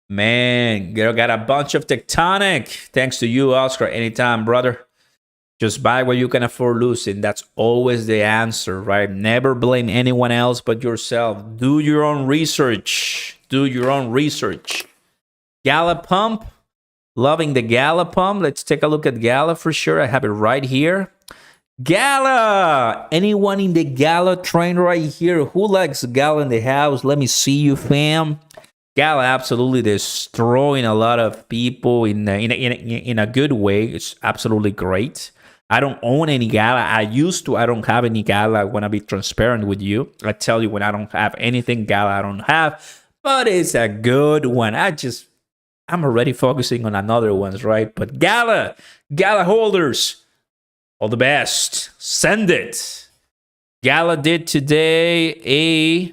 Man, girl, got a bunch of tectonic. Thanks to you, Oscar. Anytime, brother. Just buy what you can afford losing. That's always the answer, right? Never blame anyone else but yourself. Do your own research. Do your own research. Gala pump. Loving the Gala pump. Let's take a look at Gala for sure. I have it right here. Gala! Anyone in the Gala train right here? Who likes Gala in the house? Let me see you, fam. Gala absolutely destroying a lot of people in a good way. It's absolutely great. I don't own any Gala. I used to. I don't have any Gala. I want to be transparent with you. I tell you when I don't have anything Gala, I don't have. But it's a good one. I'm already focusing on another ones, right? But Gala holders, all the best. Send it. Gala did today a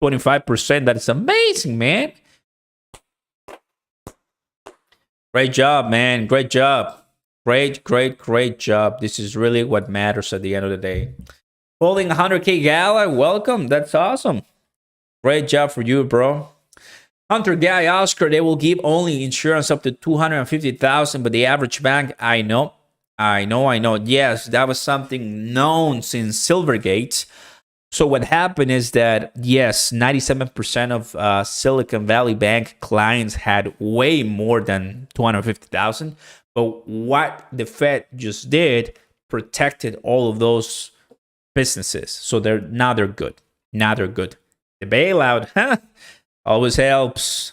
25%. That is amazing, man. Great job, man. Great job. Great job. This is really what matters at the end of the day. Holding 100K Gala, welcome. That's awesome. Great job for you, bro. Hunter Guy Oscar, they will give only insurance up to 250,000, but the average bank, I know. Yes, that was something known since Silvergate. So what happened is that, yes, 97% of Silicon Valley Bank clients had way more than 250,000. But what the Fed just did protected all of those businesses. So now they're good. The bailout, huh? Always helps.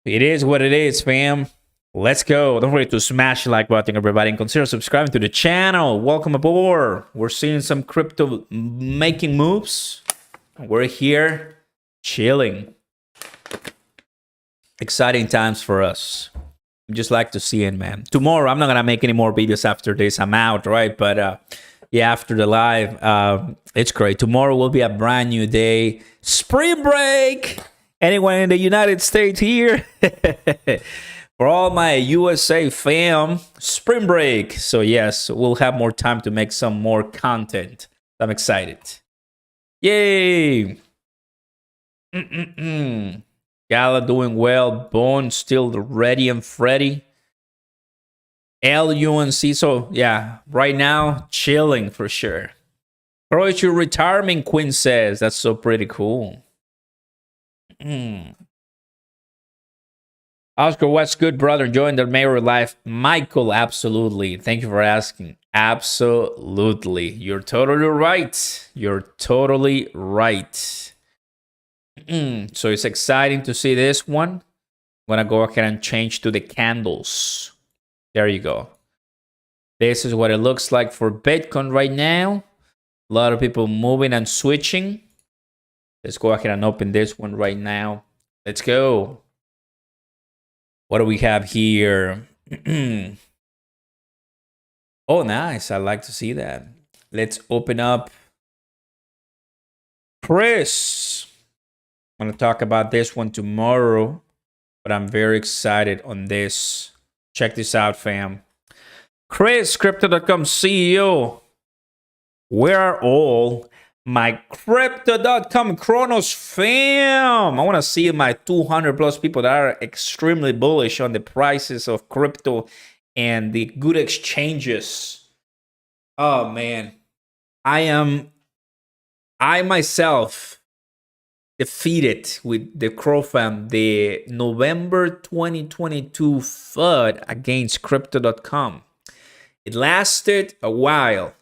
It is what it is, fam. Let's go. Don't forget to smash the like button, everybody, and consider subscribing to the channel. Welcome aboard. We're seeing some crypto making moves. We're here chilling. Exciting times for us. Just like to see it, man. Tomorrow, I'm not going to make any more videos after this. I'm out, right? But yeah, after the live, it's great. Tomorrow will be a brand new day. Spring break. Anyone in the United States here? For all my USA fam, spring break. So yes, we'll have more time to make some more content. I'm excited. Yay! Gala doing well. Bone still ready and Freddy. LUNC. So yeah, right now chilling for sure. Croatia retirement, Quinn says. That's so pretty cool. Oscar, what's good, brother? Enjoying the mayor life. Michael, absolutely. Thank you for asking. Absolutely. You're totally right. So it's exciting to see this one. I'm going to go ahead and change to the candles. There you go. This is what it looks like for Bitcoin right now. A lot of people moving and switching. Let's go ahead and open this one right now. Let's go. What do we have here? Oh, nice. I like to see that. Let's open up Chris. I'm going to talk about this one tomorrow, but I'm very excited on this. Check this out, fam. Chris, Crypto.com CEO. Where are all my Crypto.com Cronos fam? I want to see my 200 plus people that are extremely bullish on the prices of crypto and the good exchanges. Oh, man. I myself defeated with the Crow fam the November 2022 FUD against Crypto.com. It lasted a while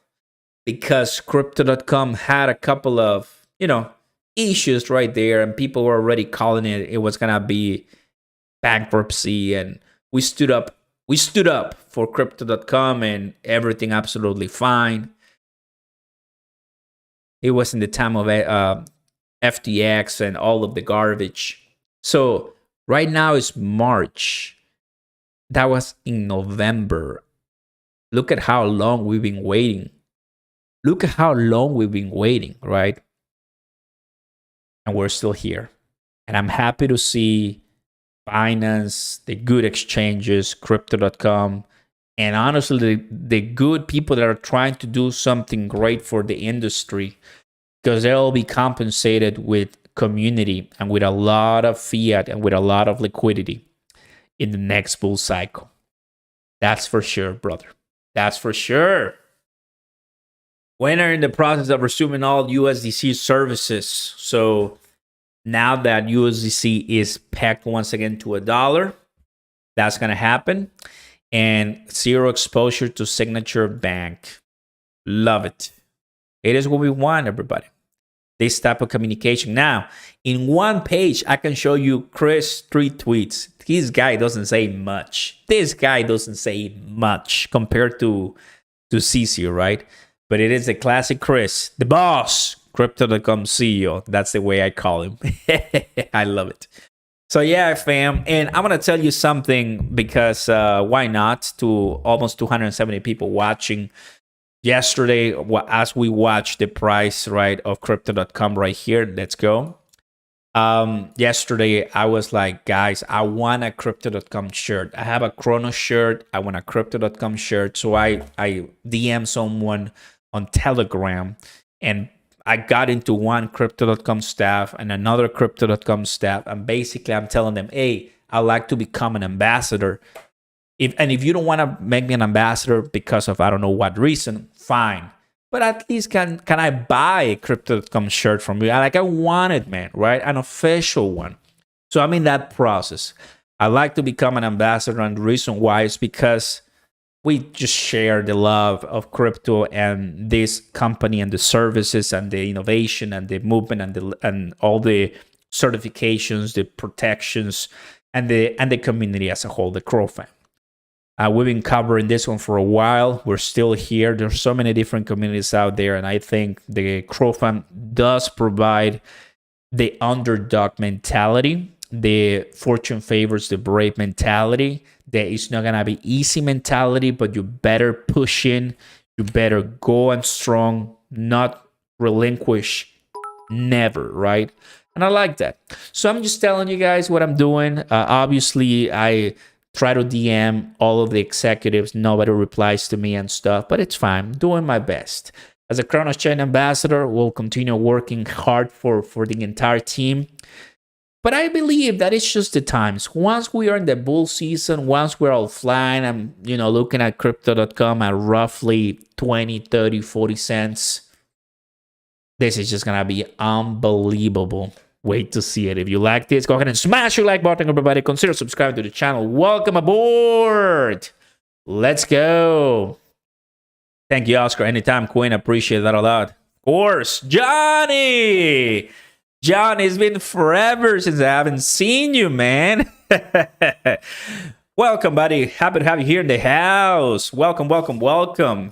because Crypto.com had a couple of, issues right there, and people were already calling it was gonna be bankruptcy, and we stood up for Crypto.com, and everything absolutely fine. It was in the time of FTX and all of the garbage. So right now it's March. That was in November. Look at how long we've been waiting. Right? and we're still here. And I'm happy to see Binance, the good exchanges, crypto.com, and honestly, the good people that are trying to do something great for the industry, because they'll be compensated with community and with a lot of fiat and with a lot of liquidity in the next bull cycle. That's for sure, brother. That's for sure. We are in the process of resuming all USDC services. So now that USDC is pegged once again to $1, that's going to happen. And zero exposure to signature bank. Love it. It is what we want, everybody. This type of communication. Now, in one page, I can show you Chris 3 tweets. This guy doesn't say much. This guy doesn't say much compared to CC, right? But it is the classic Chris, the boss, Crypto.com CEO. That's the way I call him. I love it. So yeah, fam. And I'm going to tell you something because why not? To almost 270 people watching. Yesterday, as we watched the price, right, of crypto.com right here, let's go. Yesterday, I was like, guys, I want a crypto.com shirt. I have a Cronos shirt. I want a crypto.com shirt. So I DM someone on Telegram, and I got into one crypto.com staff and another crypto.com staff. And basically, I'm telling them, hey, I'd like to become an ambassador. If you don't want to make me an ambassador because of I don't know what reason, fine. But at least can I buy a crypto.com shirt from you? I want it, man, right? An official one. So I'm in that process. I like to become an ambassador, and the reason why is because we just share the love of crypto and this company and the services and the innovation and the movement and all the certifications, the protections, and the community as a whole, the Crow fam. We've been covering this one for a while. We're still here. There's so many different communities out there, and I think the Crow fam does provide the underdog mentality, the fortune favors the brave mentality. That it's not gonna be easy mentality, but you better push in. You better go on strong, not relinquish, never, right? And I like that. So I'm just telling you guys what I'm doing. Obviously, I try to DM all of the executives. Nobody replies to me and stuff, but it's fine. I'm doing my best. As a Cronos Chain ambassador, we'll continue working hard for the entire team. But I believe that it's just the times. Once we are in the bull season, once we're all flying, I'm looking at crypto.com at roughly 20, 30, 40 cents. This is just going to be unbelievable. Wait to see it. If you like this, go ahead and smash your like button, everybody. Consider subscribing to the channel. Welcome aboard. Let's go. Thank you, Oscar. Anytime, Queen. Appreciate that a lot. Of course, Johnny. John, it's been forever since I haven't seen you, man. Welcome, buddy. Happy to have you here in the house. Welcome, welcome, welcome.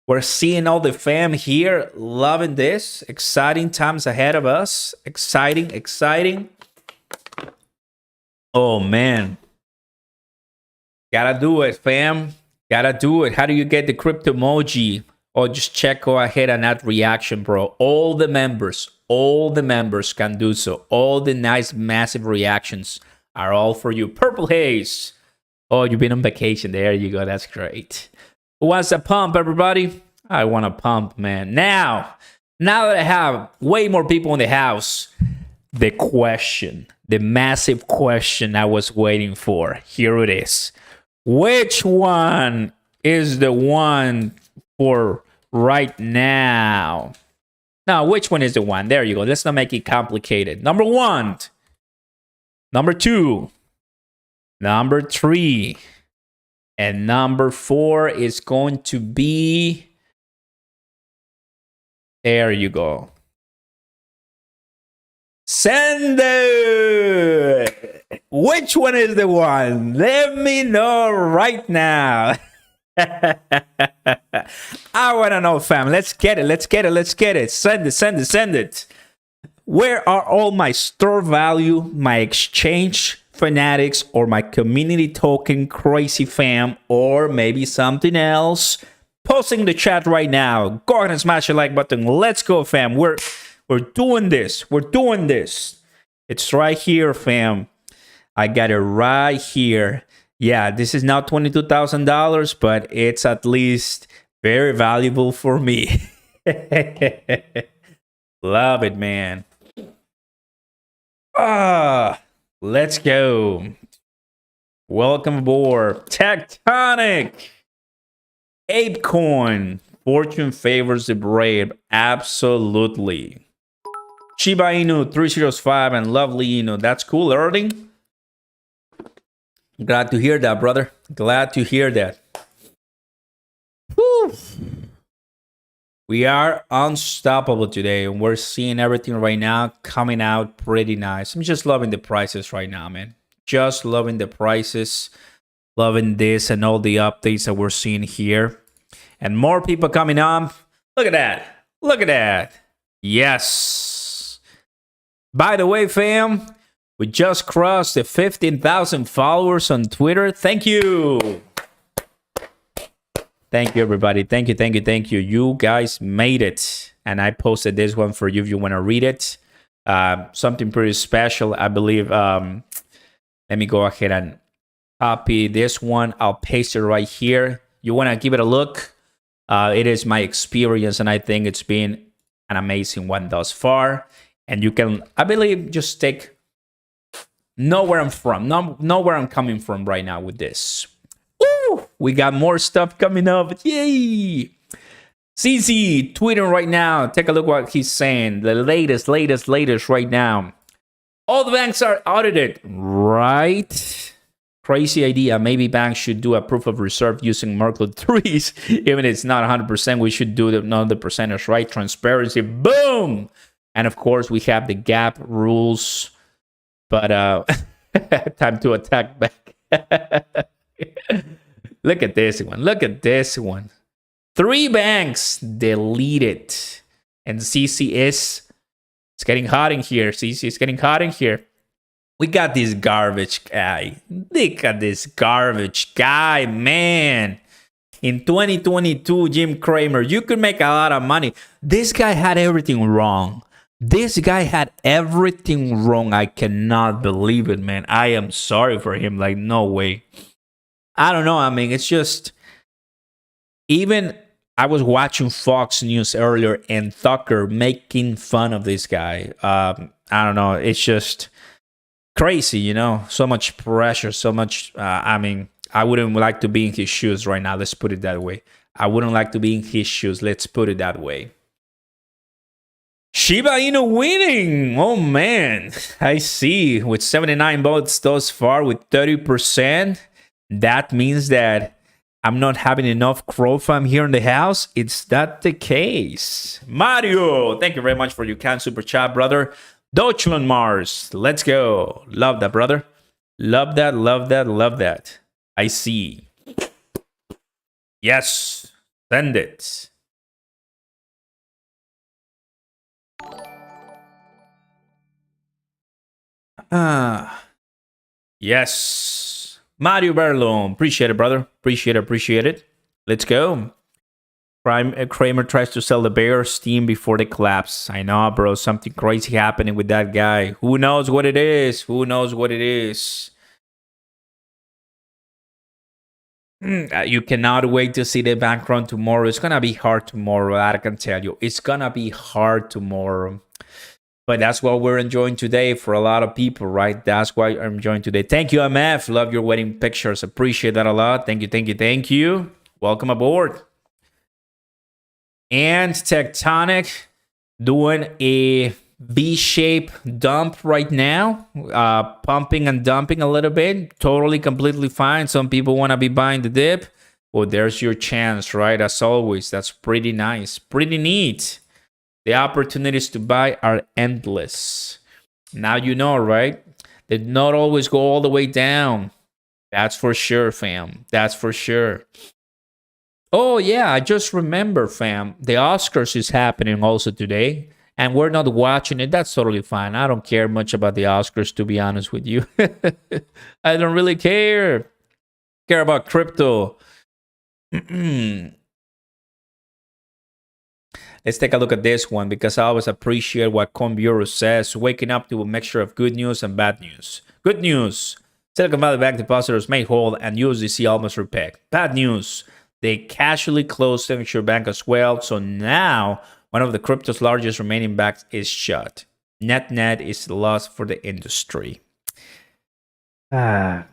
We're seeing all the fam here. Loving this. Exciting times ahead of us. Exciting, exciting. Oh, man. Gotta do it, fam. Gotta do it. How do you get the crypto emoji? Or just go ahead and add reaction, bro. All the members can do so. All the nice, massive reactions are all for you. Purple Haze. Oh, you've been on vacation. There you go. That's great. Who wants a pump, everybody? I want a pump, man. Now that I have way more people in the house, the question, the massive question I was waiting for. Here it is. Which one is the one for right now? Now, which one is the one? There you go. Let's not make it complicated. Number 1, number 2, number 3, and number 4 is going to be, there you go, send it. Which one is the one? Let me know right now. I want to know, fam. Let's get it. Let's get it. Let's get it. Send it. Send it. Send it. Where are all my store value, my exchange fanatics, or my community token crazy fam, or maybe something else? Posting in the chat right now. Go ahead and smash the like button. Let's go, fam. We're We're doing this. We're doing this. It's right here, fam. I got it right here. Yeah, this is not $22,000, but it's at least very valuable for me. Love it, man. Let's go. Welcome aboard. Tectonic. ApeCoin. Fortune favors the brave. Absolutely. Shiba Inu 305 and lovely Inu. That's cool, Erling. Glad to hear that, brother. Glad to hear that. Whew. We are unstoppable today, and we're seeing everything right now coming out pretty nice. I'm just loving the prices right now, man. Just loving the prices, loving this and all the updates that we're seeing here. And more people coming on. Look at that. Look at that. Yes. By the way, fam, we just crossed the 15,000 followers on Twitter. Thank you. Thank you, everybody. Thank you, thank you, thank you. You guys made it. And I posted this one for you if you want to read it. Something pretty special, I believe. Let me go ahead and copy this one. I'll paste it right here. You want to give it a look? It is my experience, and I think it's been an amazing one thus far. And you can, I believe, just know where I'm from, know where I'm coming from right now with this. Woo! We got more stuff coming up. Yay! CZ tweeting right now. Take a look what he's saying. The latest right now. All the banks are audited, right? Crazy idea. Maybe banks should do a proof of reserve using Merkle 3s. Even if it's not 100%, we should do the percentage, right? Transparency. Boom! And of course, we have the gap rules. But time to attack back. Look at this one. Look at this one. 3 banks deleted. And CC is... It's getting hot in here. CC is getting hot in here. We got this garbage guy. Look at this garbage guy, man. In 2022, Jim Cramer, you could make a lot of money. This guy had everything wrong. This guy had everything wrong. I cannot believe it, man. I am sorry for him. Like, no way. I don't know. I mean, it's just... Even... I was watching Fox News earlier and Tucker making fun of this guy. I don't know. It's just crazy, you know? So much pressure, so much... I mean, I wouldn't like to be in his shoes right now. Let's put it that way. I wouldn't like to be in his shoes. Let's put it that way. Shiba Inu winning. Oh, man. I see. With 79 votes thus far with 30%. That means that I'm not having enough crow fam here in the house. It's not the case. Mario, thank you very much for your kind super chat, brother. Deutschland Mars, let's go. Love that, brother. Love that, love that, love that. I see. Yes, send it. Yes. Mario Berlon, appreciate it, brother. Appreciate it. Let's go. Kramer tries to sell the Bears team before they collapse. I know, bro. Something crazy happening with that guy. Who knows what it is? Who knows what it is? You cannot wait to see the bank run tomorrow. It's going to be hard tomorrow. I can tell you. It's going to be hard tomorrow. But that's what we're enjoying today for a lot of people, right? That's why I'm enjoying today. Thank you, MF. Love your wedding pictures. Appreciate that a lot. Thank you. Welcome aboard. And Tectonic doing a V-shape dump right now. Pumping and dumping a little bit. Totally, completely fine. Some people want to be buying the dip. Well, there's your chance, right? As always. That's pretty nice. Pretty neat. The opportunities to buy are endless. Now you know, right? They not always go all the way down. That's for sure, fam. That's for sure. Oh, yeah, I just remember, fam. The Oscars is happening also today. And we're not watching it. That's totally fine. I don't care much about the Oscars, to be honest with you. I don't really care. Care about crypto. Let's take a look at this one because I always appreciate what Bureau says. Waking up to a mixture of good news and bad news. Good news. Silicon Valley Bank depositors made whole and USDC almost repaired. Bad news. They casually closed Signature Bank as well. So now one of the crypto's largest remaining banks is shut. Net is the loss for the industry. In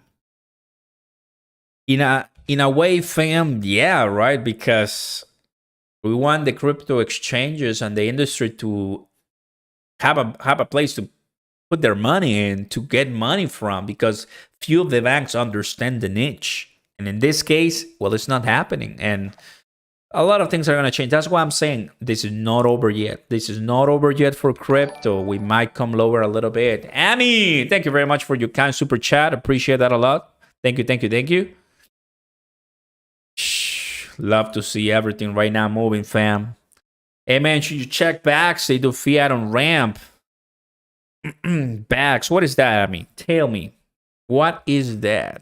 a way, fam, yeah, right? Because we want the crypto exchanges and the industry to have a place to put their money in, to get money from, because few of the banks understand the niche. And in this case, well, it's not happening. And a lot of things are going to change. That's why I'm saying this is not over yet. This is not over yet for crypto. We might come lower a little bit. Amy, thank you very much for your kind super chat. Appreciate that a lot. Thank you. Love to see everything right now moving, fam. Hey, man, should you check backs? They do fiat on ramp. Backs, what is that? I mean, tell me. What is that?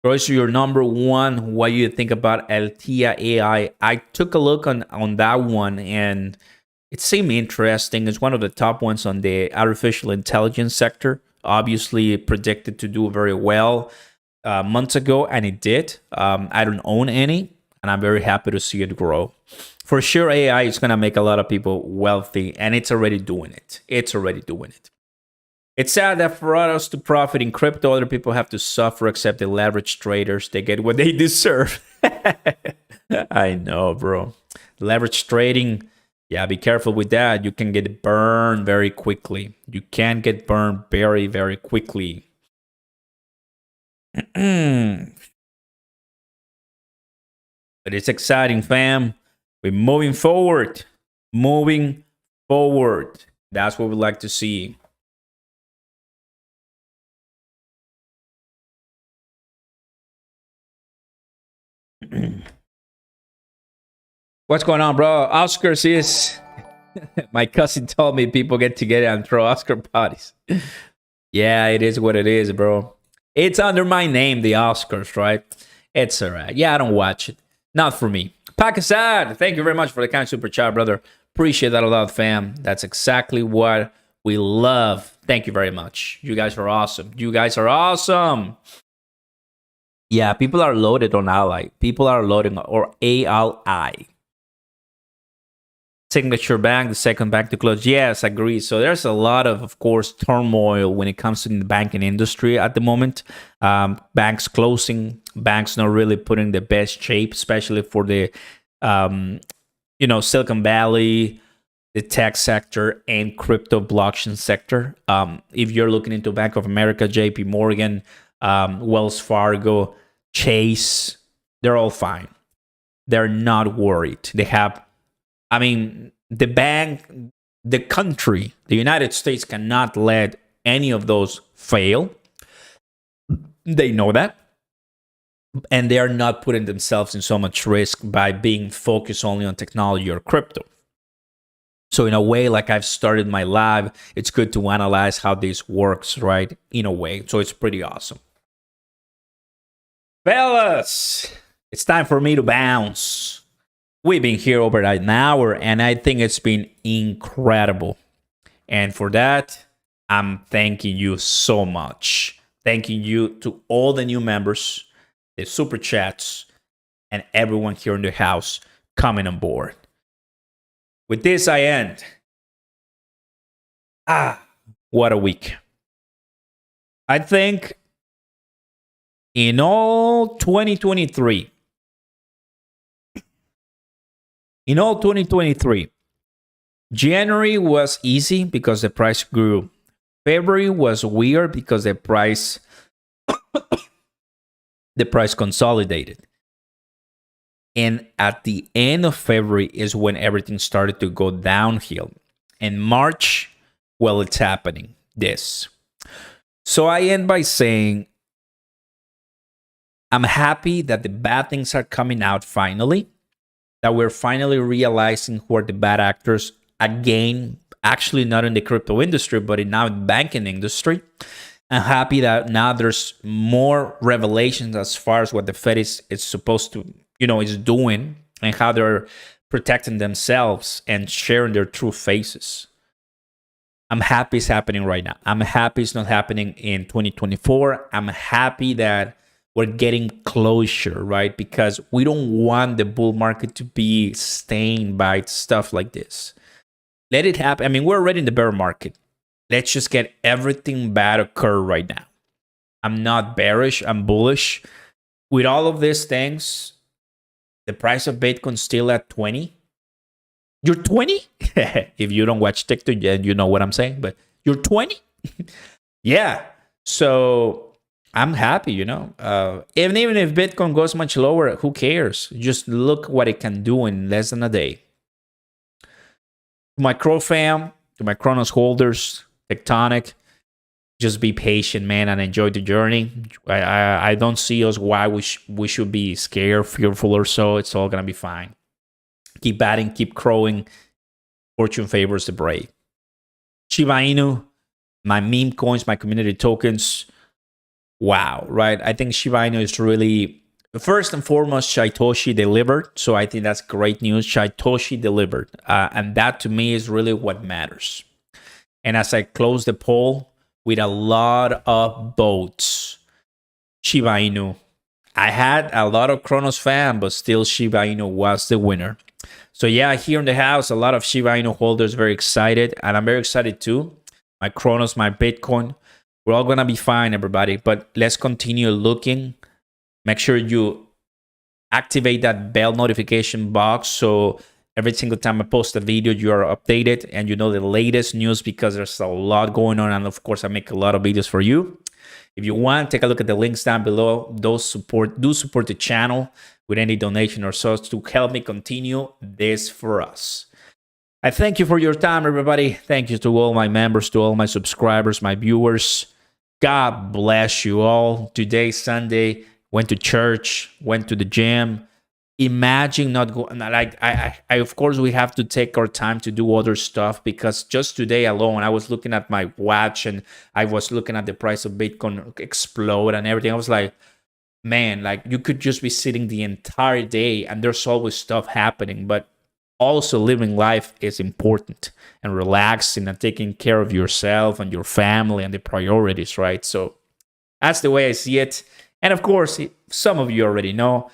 Royce, your number one, what do you think about Altia AI? I took a look on that one, and it seemed interesting. It's one of the top ones on the artificial intelligence sector. Obviously, predicted to do very well months ago, and it did. I don't own any, and I'm very happy to see it grow. For sure, AI is going to make a lot of people wealthy, and it's already doing it. It's sad that for us to profit in crypto, other people have to suffer, except the leverage traders. They get what they deserve. I know, bro. Leverage trading, yeah, be careful with that. You can get burned very quickly. You can get burned very, very quickly. But it's exciting, fam. We're moving forward. That's what we like to see. What's going on, bro? Oscars is... My cousin told me people get together and throw Oscar parties. Yeah, it is what it is, bro. It's under my name, the Oscars, right? It's all right. Yeah, I don't watch it. Not for me. Pakistan, thank you very much for the kind super chat, brother. Appreciate that a lot, fam. That's exactly what we love. Thank you very much. You guys are awesome. Yeah, people are loaded on Ally. People are loading or ALI. Signature Bank, the second bank to close. Yes, agree. So there's a lot of course, turmoil when it comes to the banking industry at the moment. Banks closing, banks not really putting the best shape, especially for the, Silicon Valley, the tech sector, and crypto blockchain sector. If you're looking into Bank of America, JP Morgan, Wells Fargo, Chase, they're all fine. They're not worried. They have, the bank, the country, the United States cannot let any of those fail. They know that. And they are not putting themselves in so much risk by being focused only on technology or crypto. So in a way, like I've started my lab, it's good to analyze how this works, right? In a way. So it's pretty awesome. Fellas, it's time for me to bounce. We've been here over an hour, and I think it's been incredible. And for that, I'm thanking you so much. Thanking you to all the new members, the super chats, and everyone here in the house coming on board. With this, I end. What a week. I think in all 2023, January was easy because the price grew. February was weird because the price consolidated. And at the end of February is when everything started to go downhill. In March, well, it's happening. This. So I end by saying, I'm happy that the bad things are coming out finally. That we're finally realizing who are the bad actors. Again, actually not in the crypto industry, but now in the banking industry. I'm happy that now there's more revelations as far as what the Fed is supposed to is doing and how they're protecting themselves and sharing their true faces. I'm happy it's happening right now. I'm happy it's not happening in 2024. I'm happy that we're getting closure, right? Because we don't want the bull market to be stained by stuff like this. Let it happen. I mean, we're already in the bear market. Let's just get everything bad occur right now. I'm not bearish. I'm bullish. With all of these things, the price of Bitcoin still at 20. You're 20? If you don't watch TikTok, you know what I'm saying. But you're 20? Yeah. So I'm happy, even if Bitcoin goes much lower, who cares? Just look what it can do in less than a day. To my Crow fam, to my Cronos holders, tectonic, just be patient, man, and enjoy the journey. I don't see us why we should be scared, fearful, or so. It's all gonna be fine. Keep batting, keep crowing. Fortune favors the brave. Shiba Inu, my meme coins, my community tokens. Wow, right? I think Shiba Inu is really, first and foremost, Satoshi delivered. So I think that's great news. Satoshi delivered. And that to me is really what matters. And as I close the poll with a lot of votes, Shiba Inu. I had a lot of Cronos fan, but still Shiba Inu was the winner. So yeah, here in the house, a lot of Shiba Inu holders very excited, and I'm very excited too. My Cronos, my Bitcoin, we're all gonna be fine, everybody. But let's continue looking. Make sure you activate that bell notification box so every single time I post a video, you are updated and you know the latest news, because there's a lot going on, and of course, I make a lot of videos for you. If you want, take a look at the links down below. Do support the channel with any donation or so to help me continue this for us. I thank you for your time, everybody. Thank you to all my members, to all my subscribers, my viewers. God bless you all. Today, Sunday, went to church, went to the gym. Imagine not going, like, I of course, we have to take our time to do other stuff, because just today alone, I was looking at my watch and I was looking at the price of Bitcoin explode and everything. I was like, man, like, you could just be sitting the entire day and there's always stuff happening, but also living life is important, and relaxing and taking care of yourself and your family and the priorities, right? So that's the way I see it. And of course, some of you already know,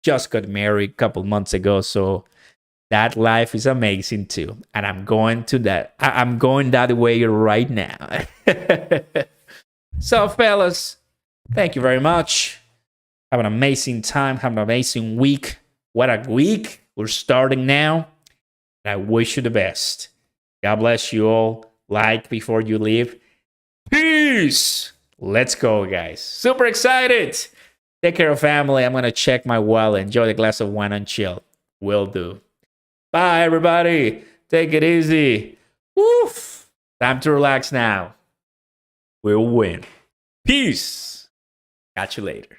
just got married a couple months ago, so that life is amazing too. And I'm going to that. I'm going that way right now. So, fellas, thank you very much. Have an amazing time. Have an amazing week. What a week we're starting now. And I wish you the best. God bless you all. Like before you leave. Peace. Let's go, guys. Super excited. Take care of family. I'm going to check my wallet. Enjoy the glass of wine and chill. Will do. Bye, everybody. Take it easy. Woof. Time to relax now. We'll win. Peace. Catch you later.